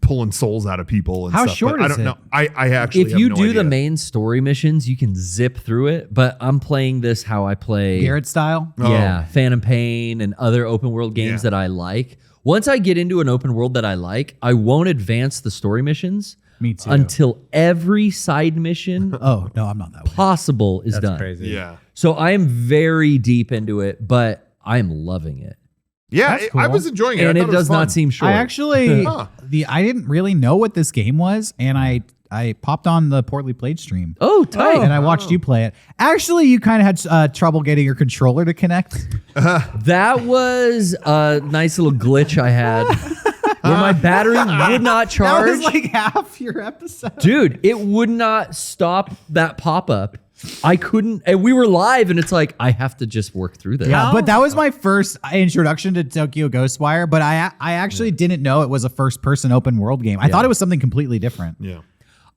B: pulling souls out of people and
A: How
B: stuff.
A: short
B: But
A: is
B: I don't
A: it?
B: know. I actually
C: If
B: have
C: you
B: no
C: do
B: idea.
C: the main story missions, you can zip through it. But I'm playing this how I play.
A: Garrett style.
C: Yeah, Phantom Pain and other open world games
B: Yeah.
C: that I like. Once I get into an open world that I like, I won't advance the story missions
A: Me too.
C: until every side mission
A: Oh no, I'm not that way.
C: possible is done.
D: Crazy.
B: Yeah.
C: So I am very deep into it, but I am loving it.
B: Yeah,
A: That's
B: I
A: cool.
B: was enjoying it.
C: And
B: I
C: it
B: thought was
C: does
B: fun.
C: not seem short.
A: I actually
B: Huh.
A: I didn't really know what this game was, and I popped on the Poorly Played stream.
C: Oh, tight.
A: And I watched you play it. Actually, you kind of had trouble getting your controller to connect.
C: That was a nice little glitch I had where my battery would not
A: That
C: charge.
A: was like half your episode.
C: Dude, it would not stop that pop-up. I couldn't, and we were live, and it's like, I have to just work through this.
A: Yeah, but that was my first introduction to Tokyo Ghostwire. But I actually didn't know it was a first-person open world game. I thought it was something completely different.
B: Yeah.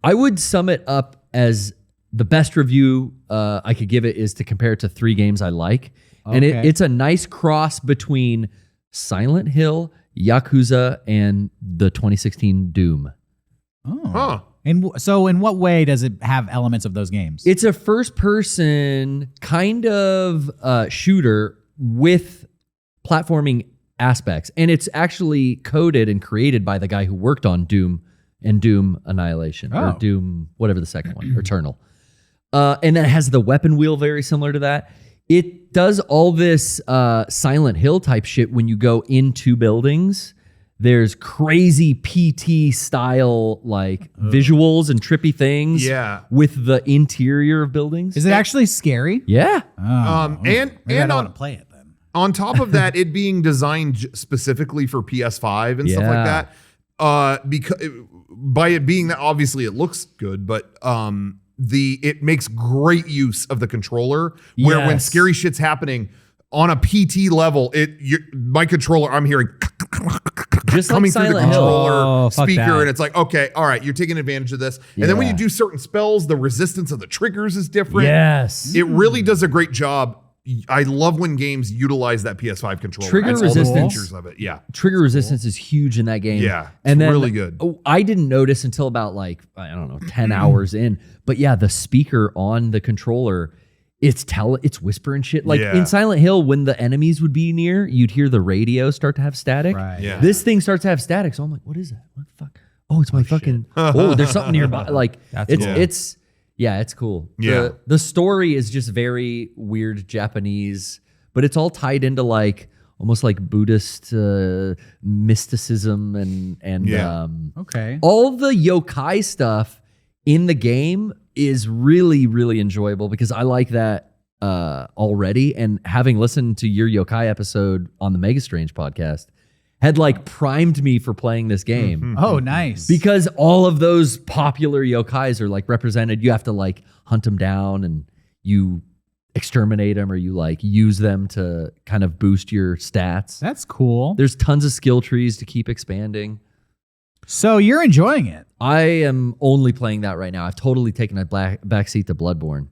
C: I would sum it up as the best review I could give it is to compare it to 3 games I like. And
A: Okay.
C: it's a nice cross between Silent Hill, Yakuza, and the 2016 Doom.
A: Oh.
B: Huh.
A: And so, in what way does it have elements of those games?
C: It's a first-person kind of shooter with platforming aspects. And it's actually coded and created by the guy who worked on Doom and Doom Annihilation, or
A: Oh.
C: Doom, whatever the second one, Eternal. And then it has the weapon wheel very similar to that. It does all this Silent Hill type shit when you go into buildings. There's crazy PT style like visuals and trippy things
B: Yeah.
C: with the interior of buildings.
A: Is it actually scary?
C: Yeah.
A: Oh,
B: And
A: maybe I
B: and
A: don't
B: on
A: want to play it then.
B: on top of that, it being designed specifically for PS5 and stuff like
C: Yeah.
B: that. Because by it being that, obviously it looks good, but it makes great use of the controller. Where when
C: Yes.
B: scary shit's happening on a PT level, my controller, I'm hearing
C: Just like
B: coming through the
C: Silent Hill.
B: controller
D: Oh, fuck
B: speaker,
D: that.
B: and it's like, okay, all right, you're taking advantage of this. And then when you
C: Yeah.
B: do certain spells, the resistance of the triggers is different.
C: Yes.
B: It really does a great job. I love when games utilize that PS5 controller.
C: Trigger
B: and all the
C: resistance.
B: features of it. Yeah.
C: Trigger resistance is huge in that game.
B: Yeah,
C: and
B: it's
C: then,
B: really good.
C: Oh, I didn't notice until about like, I don't know, 10 hours in. But yeah, the speaker on the controller, it's whispering shit. Like
B: Yeah.
C: in Silent Hill, when the enemies would be near, you'd hear the radio start to have static.
A: Right.
B: Yeah.
C: This thing starts to have static. So I'm like, what is that? What the fuck? Oh, it's my fucking, oh, there's something nearby. Like
D: That's
C: it's,
D: cool.
C: it's cool.
B: Yeah.
C: The story is just very weird Japanese, but it's all tied into like almost like Buddhist mysticism and
B: Yeah.
A: Okay.
C: all the yokai stuff in the game is really, really enjoyable because I like that already. And having listened to your yokai episode on the Mega Strange podcast had like primed me for playing this game.
A: Oh, nice.
C: Because all of those popular yokais are like represented. You have to like hunt them down and you exterminate them or you like use them to kind of boost your stats.
A: That's cool.
C: There's tons of skill trees to keep expanding.
A: So you're enjoying it.
C: I am only playing that right now. I've totally taken a backseat to Bloodborne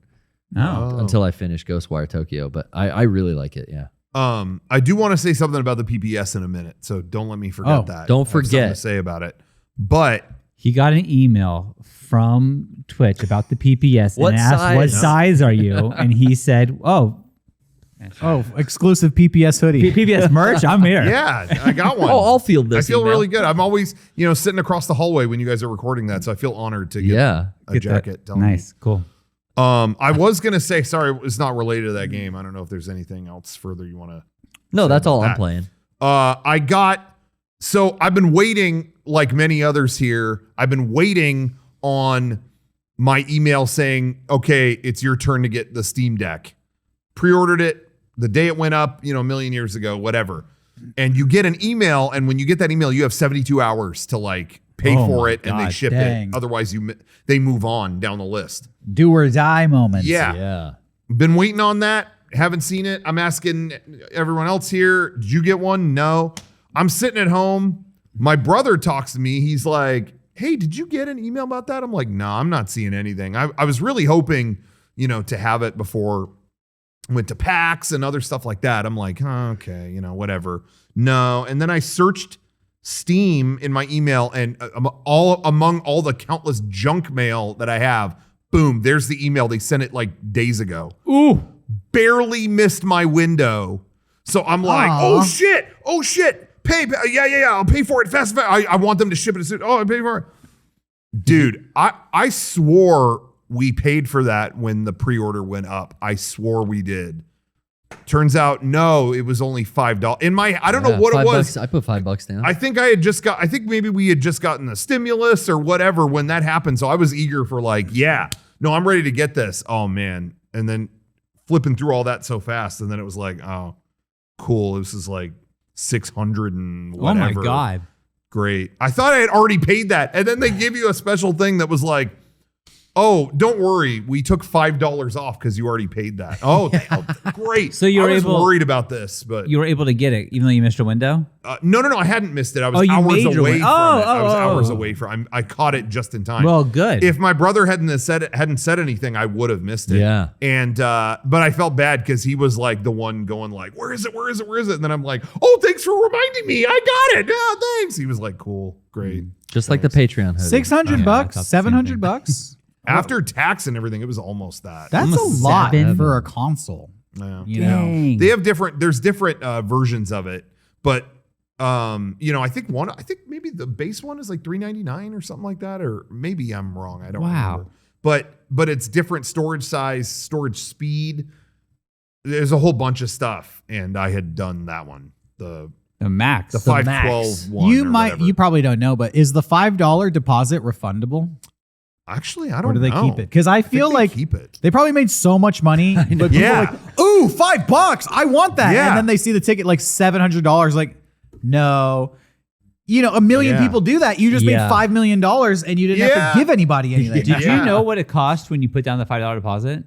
A: Oh.
C: until I finish Ghostwire Tokyo, but I really like it. Yeah.
B: I do want to say something about the PPS in a minute, so don't let me forget
A: Oh,
B: that.
C: don't
B: I have something
C: forget.
B: to say about it. But
D: He got an email from Twitch about the PPS
C: What
D: and asked, "What
C: size?"
D: size are you?" And he said, "Oh,
A: Exclusive PPS hoodie.
D: PPS merch. I'm here."
B: yeah, I got one.
C: Oh, I'll field
B: I
C: this.
B: feel
C: email.
B: really good. I'm always, sitting across the hallway when you guys are recording that, so I feel honored to get
C: Yeah.
B: a
D: Get that.
B: jacket. telling me.
D: Nice, cool.
B: I was gonna say, sorry, it's not related to that game. I don't know if there's anything else further you want to.
C: No, that's all I'm
B: that.
C: playing.
B: I've been waiting, like many others here. I've been waiting on my email saying, okay, it's your turn to get the Steam Deck. Pre-ordered it the day it went up, a million years ago, whatever. And you get an email, and when you get that email, you have 72 hours to like pay
A: Oh
B: for
A: my
B: it, and they
A: God,
B: ship
A: dang.
B: it. Otherwise, they move on down the list.
A: Do or die moments.
B: Yeah.
C: Yeah.
B: Been waiting on that. Haven't seen it. I'm asking everyone else here, did you get one? No. I'm sitting at home. My brother talks to me. He's like, hey, did you get an email about that? I'm like, no, I'm not seeing anything. I was really hoping, to have it before I went to PAX and other stuff like that. I'm like, okay, whatever. No. And then I searched Steam in my email, and among all the countless junk mail that I have, boom, there's the email. They sent it like days ago.
D: Ooh.
B: Barely missed my window. So I'm like, oh shit. Pay. Yeah. I'll pay for it fast. I want them to ship it as soon. Oh, I pay for it. Dude, I swore we paid for that when the pre-order went up. I swore we did. Turns out, no, it was only $5. I don't know what it was.
C: I put $5 down.
B: I think maybe we had just gotten the stimulus or whatever when that happened. So I was eager for I'm ready to get this. Oh man. And then flipping through all that so fast. And then it was like, oh, cool. This is like 600 and whatever.
D: Oh my God.
B: Great. I thought I had already paid that. And then they give you a special thing that was like, oh, don't worry. We took $5 off because you already paid that. Oh, great.
D: So you were
B: I was worried about this, but
D: you were able to get it even though you missed a window?
B: No. I hadn't missed it. I was
D: you
B: hours
D: made your
B: away
D: way.
B: from it. I was hours away from. I caught it just in time.
D: Well, good.
B: If my brother hadn't said anything, I would have missed it.
C: Yeah.
B: And but I felt bad because he was like the one going like, "Where is it? Where is it? Where is it?" And then I'm like, "Oh, thanks for reminding me. I got it. Oh, thanks." He was like, "Cool, great."
C: Just like the Patreon hoodie.
A: $600,
D: thought the same thing.
A: $700.
B: After tax and everything, it was almost that.
A: That's a
D: Almost
A: lot
D: 7.
A: for a console.
B: Yeah.
A: You know,
D: Dang.
B: They have there's different versions of it, but I think maybe the base one is like $399 or something like that, or maybe I'm wrong. I don't remember. But it's different storage size, storage speed. There's a whole bunch of stuff, and I had done that one. The
D: max.
B: the 512 one.
A: you probably don't know, but is the $5 deposit refundable?
B: Actually, I don't know.
A: Or do they keep it? Because I feel like
B: keep it.
A: they probably made so much money. But people
B: Yeah.
A: are like, ooh, $5. I want that.
B: Yeah.
A: And then they see the ticket like $700. Like, no. You know, a million
B: Yeah.
A: people do that. You just made
D: Yeah.
A: $5 million and you didn't have to give anybody anything.
D: Did
B: Yeah.
D: you know what it cost when you put down the $5 deposit?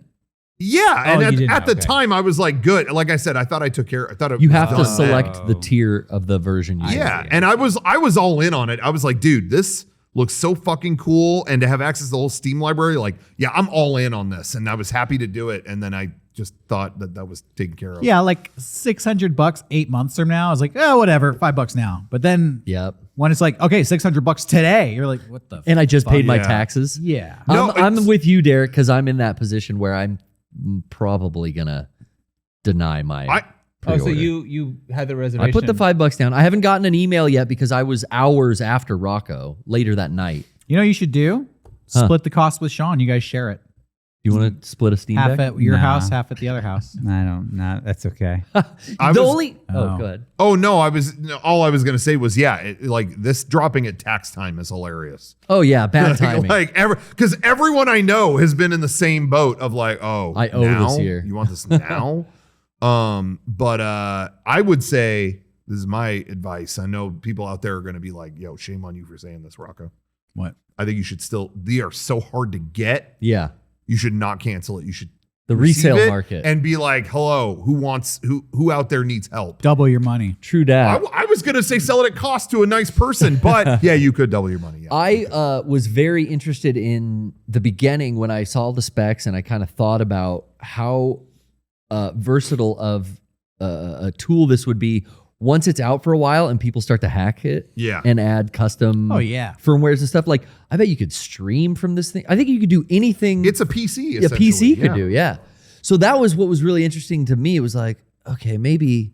B: Yeah, and
D: you didn't
B: at
D: know,
B: the
D: okay.
B: time, I was like, good. Like I said, I thought I took care. I thought it
C: You
B: was
C: have to
B: done
C: select
B: then.
C: the tier of the version you
B: Yeah,
C: want.
B: and I was all in on it. I was like, dude, this looks so fucking cool, and to have access to the whole Steam library, like, yeah, I'm all in on this, and I was happy to do it. And then I just thought that was taken care of.
A: Yeah, like $600 8 months from now. I was like, oh, whatever, $5 now. But then
C: Yep.
A: when it's like, okay, $600 today, you're like, what the?
C: And I just paid my
B: Yeah.
C: taxes.
A: Yeah.
B: No,
C: I'm
B: it's-
C: with you, Derek, because I'm in that position where I'm probably gonna deny my.
D: Oh, so
C: pre-order.
D: you had the reservation.
C: I put the $5 down. I haven't gotten an email yet because I was hours after Rocco later that night.
A: You know what you should do?
C: Huh.
A: Split the cost with Shawn. You guys share it.
C: You want to split a Steam
A: Half
C: Deck?
A: at your
D: Nah.
A: house, half at the other house.
D: I don't know. That's okay.
B: I
C: the
B: was-
C: only. Oh,
A: Oh.
C: good.
B: Oh no, all I was gonna say was, yeah, like this dropping at tax time is hilarious.
C: Oh yeah, bad timing.
B: Because everyone I know has been in the same boat of like, oh,
C: I owe
B: now?
C: this year.
B: You want this now? But I would say, this is my advice. I know people out there are gonna be like, yo, shame on you for saying this, Rocco.
A: What?
B: I think you should they are so hard to get.
C: Yeah,
B: You should not cancel it. You should
C: the
B: receive
C: resale
B: it
C: market.
B: and be like, hello, who out there needs help?
A: Double your money.
C: True dat.
B: I was gonna say sell it at cost to a nice person, but yeah, you could double your money. Yeah.
C: I was very interested in the beginning when I saw the specs and I kind of thought about how versatile of a tool this would be once it's out for a while and people start to hack it
B: Yeah.
C: and add custom
A: Oh, yeah.
C: firmwares and stuff. Like, I bet you could stream from this thing. I think you could do anything
B: It's a PC.
C: a PC
B: essentially.
C: could do. Yeah. So that was what was really interesting to me. It was like, okay, maybe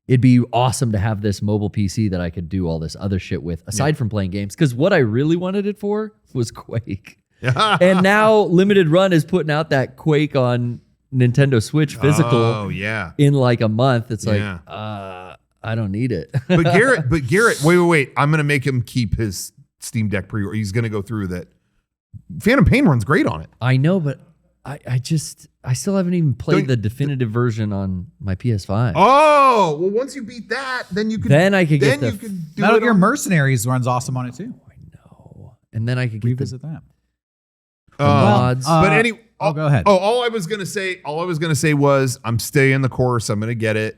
C: it'd be awesome to have this mobile PC that I could do all this other shit with aside from playing games. Because what I really wanted it for was Quake. And now Limited Run is putting out that Quake on Nintendo Switch physical
B: Oh yeah.
C: in like a month. It's like,
B: Yeah.
C: I don't need it.
B: But Garrett, wait. I'm gonna make him keep his Steam Deck pre-order. He's gonna go through that. Phantom Pain runs great on it.
C: I know, but I still haven't even played
B: Don't-
C: the definitive version on my PS5.
B: Oh, well, once you beat that, then you could.
C: Then I could get
B: Then
C: the-
B: you could do
A: Metal
B: it
A: Gear
B: on-
A: Mercenaries runs awesome on it too.
C: And then I could get the
A: Revisit that.
C: mods.
B: But anyway,
A: go ahead.
B: Oh, all I was gonna say was I'm staying the course. I'm gonna get it.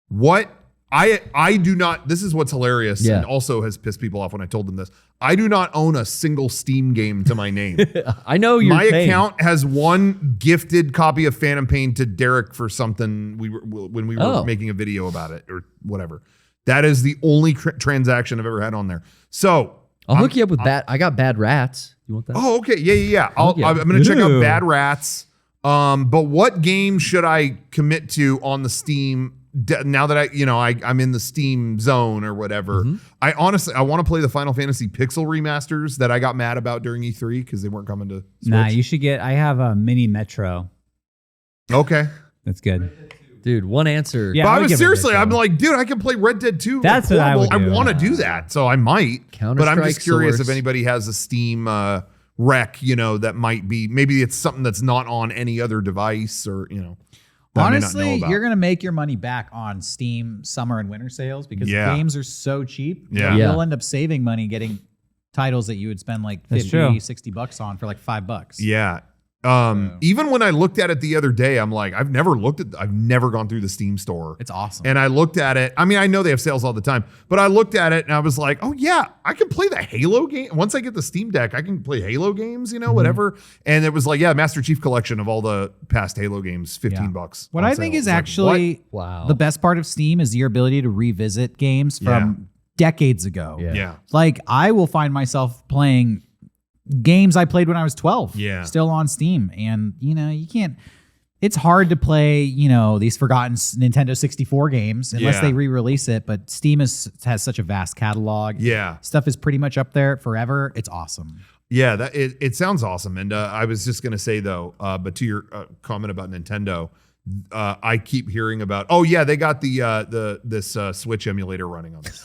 B: What I do not. This is what's hilarious,
C: Yeah.
B: and also has pissed people off when I told them this. I do not own a single Steam game to my name.
C: I know you're
B: My
C: paying.
B: account has one gifted copy of Phantom Pain to Derek for something when we were
C: Oh.
B: making a video about it or whatever. That is the only transaction I've ever had on there. So
C: I'll hook you up with I got Bad Rats. You want that?
B: Oh, okay. Yeah. I'm going to check out Bad Rats. But what game should I commit to on the Steam now that I'm in the Steam zone or whatever? I want to play the Final Fantasy Pixel remasters that I got mad about during E3 because they weren't coming to Switch.
D: Nah, you should get. I have a mini Metro.
B: Okay.
D: That's good.
C: Dude, one answer.
D: Yeah,
B: But
D: I would give it
B: seriously,
D: Metro.
B: I'm like, dude, I can play Red Dead 2.
D: That's what I would do.
B: I want to do that, so I might. But I'm
C: Counter-Strike
B: just curious
C: Source.
B: if anybody has a Steam rec, that might be, maybe it's something that's not on any other device or, that I may not know
A: Honestly,
B: about.
A: you're going to make your money back on Steam summer and winter sales because
B: Yeah.
A: games are so cheap.
B: Yeah.
A: You'll end up saving money getting titles that you would spend like
D: That's
A: 50,
D: true.
A: $60 on for like $5.
B: Yeah. Even when I looked at it the other day, I'm like, I've never gone through the Steam store.
A: It's awesome.
B: And I looked at it. I mean, I know they have sales all the time, but I looked at it and I was like, oh yeah, I can play the Halo game. Once I get the Steam Deck, I can play Halo games, whatever. And it was like, yeah, Master Chief Collection of all the past Halo games, $15.
A: What
B: on
A: I
B: sale.
A: think
B: I
A: is
B: was like,
A: actually
C: Wow.
A: the best part of Steam is your ability to revisit games from decades ago.
B: what? Yeah.
A: Like I will find myself playing games I played when I was 12.
B: Yeah.
A: Still on Steam. And you can't, it's hard to play, these forgotten Nintendo 64 games unless
B: Yeah.
A: they re-release it. But Steam has such a vast catalog.
B: Yeah.
A: Stuff is pretty much up there forever. It's awesome.
B: Yeah, it sounds awesome. And I was just going to say, though, but to your comment about Nintendo, I keep hearing about, oh yeah, they got this Switch emulator running on this.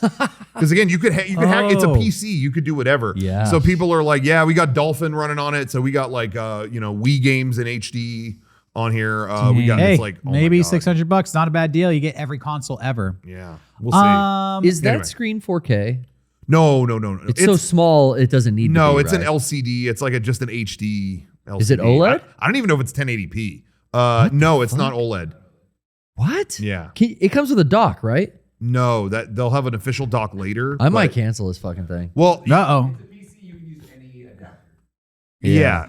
B: Because again, you could hack. It's a PC. You could do whatever.
C: Yeah.
B: So people are like, yeah, we got Dolphin running on it. So we got like Wii games in HD on here. We got
A: Hey,
B: this like
A: maybe
B: $600.
A: $600. Not a bad deal. You get every console ever.
B: Yeah, we'll see.
C: Is that
B: Anyway.
C: screen 4K?
B: No.
C: It's so small, it doesn't need to be,
B: it's an
C: right?
B: LCD. It's like just an HD LCD.
C: Is it OLED?
B: I don't even know if it's 1080p. No, it's not OLED.
C: What?
B: Yeah.
C: It comes with a dock, right?
B: No, that they'll have an official dock later.
C: I might
B: but-
C: cancel this fucking thing.
B: Well,
A: Uh-oh.
B: yeah,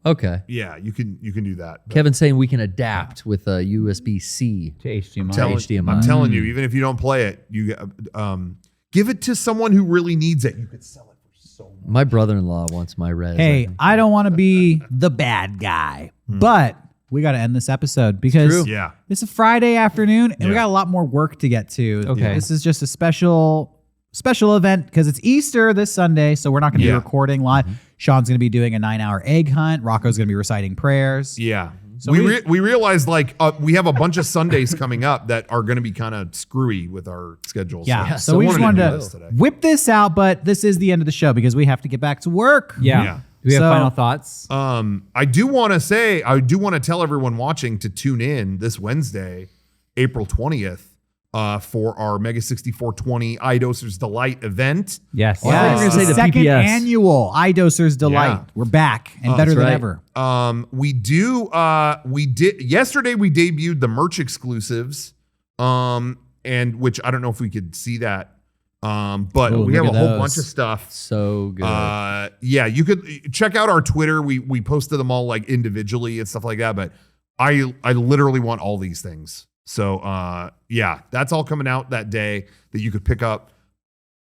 C: Okay.
B: you can do that. But
C: Kevin's saying we can adapt with a USB-C.
D: To HDMI.
C: HDMI.
B: I'm telling you, even if you don't play it, you give it to someone who really needs it. You could sell it for so much.
C: My brother-in-law wants my res.
A: Hey, I don't want to be the bad guy, but we got to end this episode because
C: true.
B: Yeah,
A: it's a Friday afternoon and we
B: Yeah.
A: got a lot more work to get to.
D: Okay.
A: This is just a special event because it's Easter this Sunday, so we're not going to be
B: Yeah.
A: recording live. Sean's going to be doing a 9-hour egg hunt. Rocco's going to be reciting prayers.
B: yeah.
A: So
B: we realized we have a bunch of Sundays coming up that are going to be kind of screwy with our schedules.
A: Yeah,
B: so
A: so we just
B: wanted
A: wanted
B: do this
A: to
B: today.
A: whip this out, but this is the end of the show because we have to get back to work.
D: Yeah.
B: Yeah.
D: Do we have
A: So-
D: final thoughts?
B: I do want to tell everyone watching to tune in this Wednesday, April 20th, for our Mega64 20 iDoser's Delight event.
D: Yes.
C: I thought you were gonna say the
A: second
C: PPS.
A: annual iDoser's Delight.
B: Yeah.
A: We're back and better than
C: right.
A: ever.
B: We did yesterday we debuted the merch exclusives, and which I don't know if we could see that. But
A: Ooh,
B: we have a
A: look at
B: whole
A: those.
B: bunch of stuff.
C: So good.
B: Yeah, you could check out our Twitter. We posted them all like individually and stuff like that. But I literally want all these things. So yeah, that's all coming out that day that you could pick up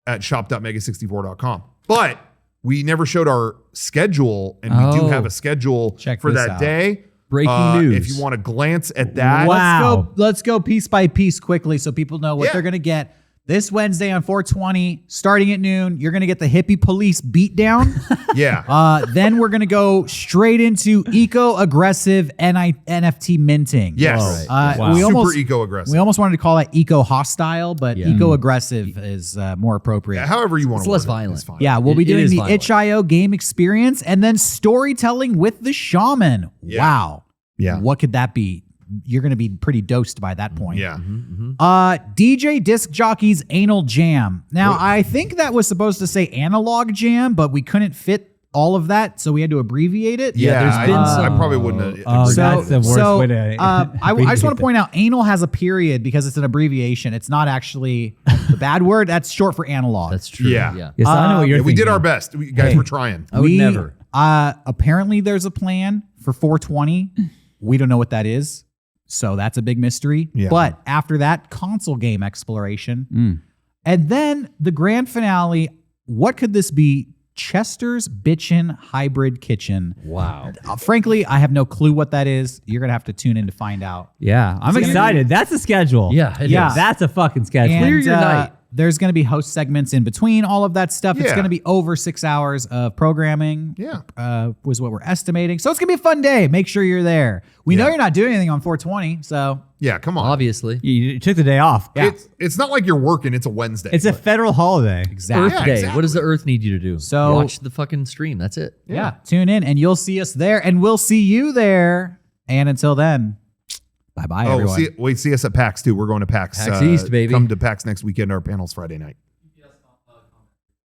B: at shop.mega64.com. But we never showed our schedule, and we do
C: Oh.
B: have a schedule
A: Check
B: for
A: this
B: that
A: out.
B: day.
C: Breaking news.
B: If you want to glance at that,
D: Wow.
A: Let's go piece by piece quickly so people know what
B: Yeah.
A: they're going to get. This Wednesday on 420, starting at noon, you're going to get the hippie police beatdown.
B: yeah.
A: Then we're going to go straight into eco-aggressive NFT minting.
B: Yes.
D: Wow.
A: We
B: Super
A: almost
B: eco-aggressive.
A: we almost wanted to call it eco-hostile, but
C: Yeah.
A: eco-aggressive is more appropriate.
B: Yeah, however you want
C: It's
B: to
C: less
B: word it,
C: violent.
B: it's fine.
A: Yeah, we'll
C: It-
A: be
C: it
A: doing
C: is
A: the
C: violent.
A: itch.io game experience and then storytelling with the shaman.
B: Yeah.
A: Wow.
B: Yeah.
A: What could that be? You're going to be pretty dosed by that point.
B: Yeah.
A: DJ Disc Jockey's Anal Jam. Now, I think that was supposed to say Analog Jam, but we couldn't fit all of that, so we had to abbreviate it.
B: Yeah,
C: there's been
B: I
C: some-
B: probably wouldn't have.
D: Oh,
B: agreed.
D: that's the worst way to
A: I just want to point out anal has a period because it's an abbreviation. It's not actually the bad word. That's short for analog.
C: That's true.
B: Yeah.
C: Yeah.
D: Yes, I know what you're
B: Yeah, we did
D: thinking.
B: our best. We, guys, we're trying.
C: I would never.
A: Apparently, there's a plan for 420. We don't know what that is, so that's a big mystery.
B: Yeah.
A: But after that, console game exploration. And then the grand finale. What could this be? Chester's Bitchin' Hybrid Kitchen.
C: Wow.
A: Frankly, I have no clue what that is. You're gonna have to tune in to find out.
D: Yeah, I'm
A: gonna
D: excited. That's a schedule.
C: Yeah, it
A: Yeah.
C: is.
D: That's a fucking schedule.
A: And,
C: Clear your night.
A: There's going to be host segments in between all of that stuff. It's
B: Yeah.
A: going to be over 6 hours of programming.
B: Yeah.
A: Was what we're estimating. So it's going to be a fun day. Make sure you're there. We know
B: Yeah.
A: you're not doing anything on 420. So
B: Yeah, come on.
C: Obviously.
D: You took the day off.
A: Yeah.
B: It's not like you're working. It's a Wednesday.
D: It's a federal holiday.
A: exactly.
C: Earth
B: Yeah,
C: Day.
B: exactly.
C: What does the Earth need you to do?
A: So-
C: watch the fucking stream. That's it.
A: Yeah. Tune in and you'll see us there and we'll see you there. And until then, bye-bye, everyone.
B: See us at PAX too. We're going to PAX.
C: PAX East, baby.
B: Come to PAX next weekend. Our panel's Friday night.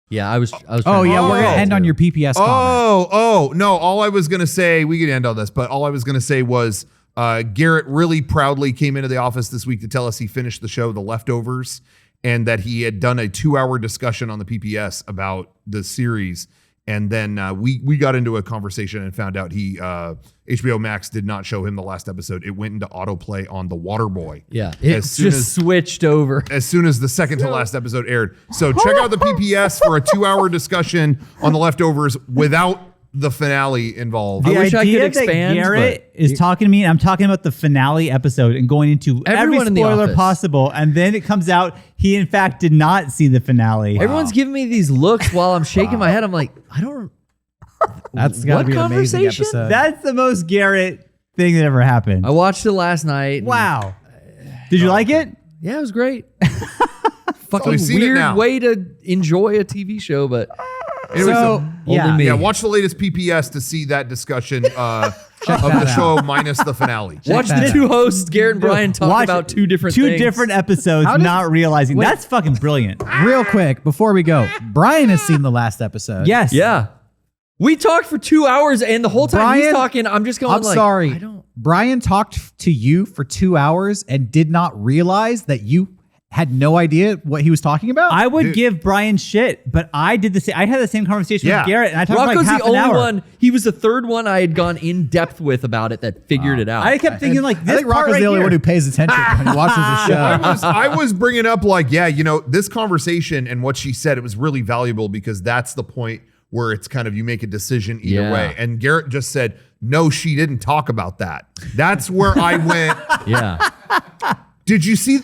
C: Yeah, I was.
A: Oh,
C: trying
A: yeah.
C: to-
A: We're going to end on your PPS comment.
B: Oh, no. All I was going to say, we could end on this, but all I was going to say was Garrett really proudly came into the office this week to tell us he finished the show, The Leftovers, and that he had done a 2-hour discussion on the PPS about the series. And then we got into a conversation and found out HBO Max did not show him the last episode. It went into autoplay on The Waterboy.
C: Yeah, it
B: As soon
C: just switched over.
B: as soon as the second to last episode aired. So check out the PPS for a 2-hour discussion on The Leftovers without the finale involved.
C: I wish I
D: idea
C: could expand,
D: that Garrett
C: but-
D: is talking to me and I'm talking about the finale episode and going into every
C: Everyone in the
D: spoiler
C: office.
D: possible. And then it comes out he in fact did not see the finale.
C: Everyone's giving me these looks while I'm shaking my head. I'm like, I don't.
A: That's got to
C: What
A: be an amazing
C: conversation?
A: episode.
D: That's the most Garrett thing that ever happened.
C: I watched it last night. and-
D: Wow. Did you like it?
C: Yeah, it was great. Fucking
B: we've seen it
C: weird
B: now.
C: way to enjoy a TV show, but
B: Anyway,
A: So, yeah.
C: only me.
B: yeah, watch the latest PPS to see that discussion of
A: that
B: the
A: out.
B: show minus the finale.
C: Watch
A: that
C: the
A: out.
C: two hosts, Garrett and Brian, talk
D: Watch
C: about two different things.
D: episodes,
A: How does-
D: not realizing. That's fucking brilliant.
A: Real quick, before we go, Brian has seen the last episode.
D: Yes.
C: Yeah. We talked for 2 hours, and the whole time he's
A: Brian,
C: talking, I'm just going
A: I'm
C: like,
A: sorry.
C: I don't.
A: Brian talked to you for 2 hours and did not realize that you had no idea what he was talking about?
D: I would
B: Dude.
D: give Brian shit, but I did the same. I had the same conversation
B: Yeah.
D: with Garrett, and I talked for
C: Rocco's
D: like half
C: the
D: an
C: only
D: hour.
C: one. He was the third one I had gone in depth with about it that figured it out.
D: I kept thinking like
A: I
D: this
A: think
D: part
A: Rocco's
D: right
A: the only
D: here.
A: one who pays attention when he watches the show.
B: I was bringing up like, yeah, this conversation and what she said, it was really valuable because that's the point where it's kind of you make a decision either
C: Yeah.
B: way. And Garrett just said, no, she didn't talk about that. That's where I went,
C: yeah.
B: did you see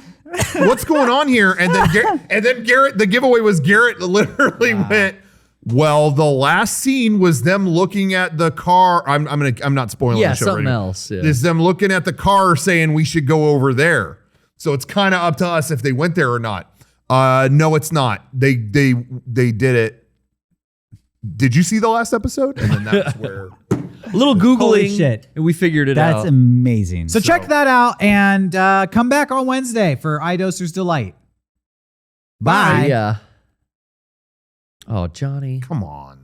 B: what's going on here? And then Garrett, the giveaway was Garrett literally went, well, the last scene was them looking at the car. I'm not spoiling
C: Yeah,
B: the show.
C: something
B: right now.
C: else. Yeah.
B: Is them looking at the car saying we should go over there. So it's kind of up to us if they went there or not. No, it's not. They did it. Did you see the last episode? And then that's where.
C: A little Googling,
D: Holy shit.
C: and we figured it
D: That's
C: out.
D: amazing.
A: So check that out and come back on Wednesday for iDoser's Delight. Bye.
C: Yeah. Oh, Johnny.
B: Come on.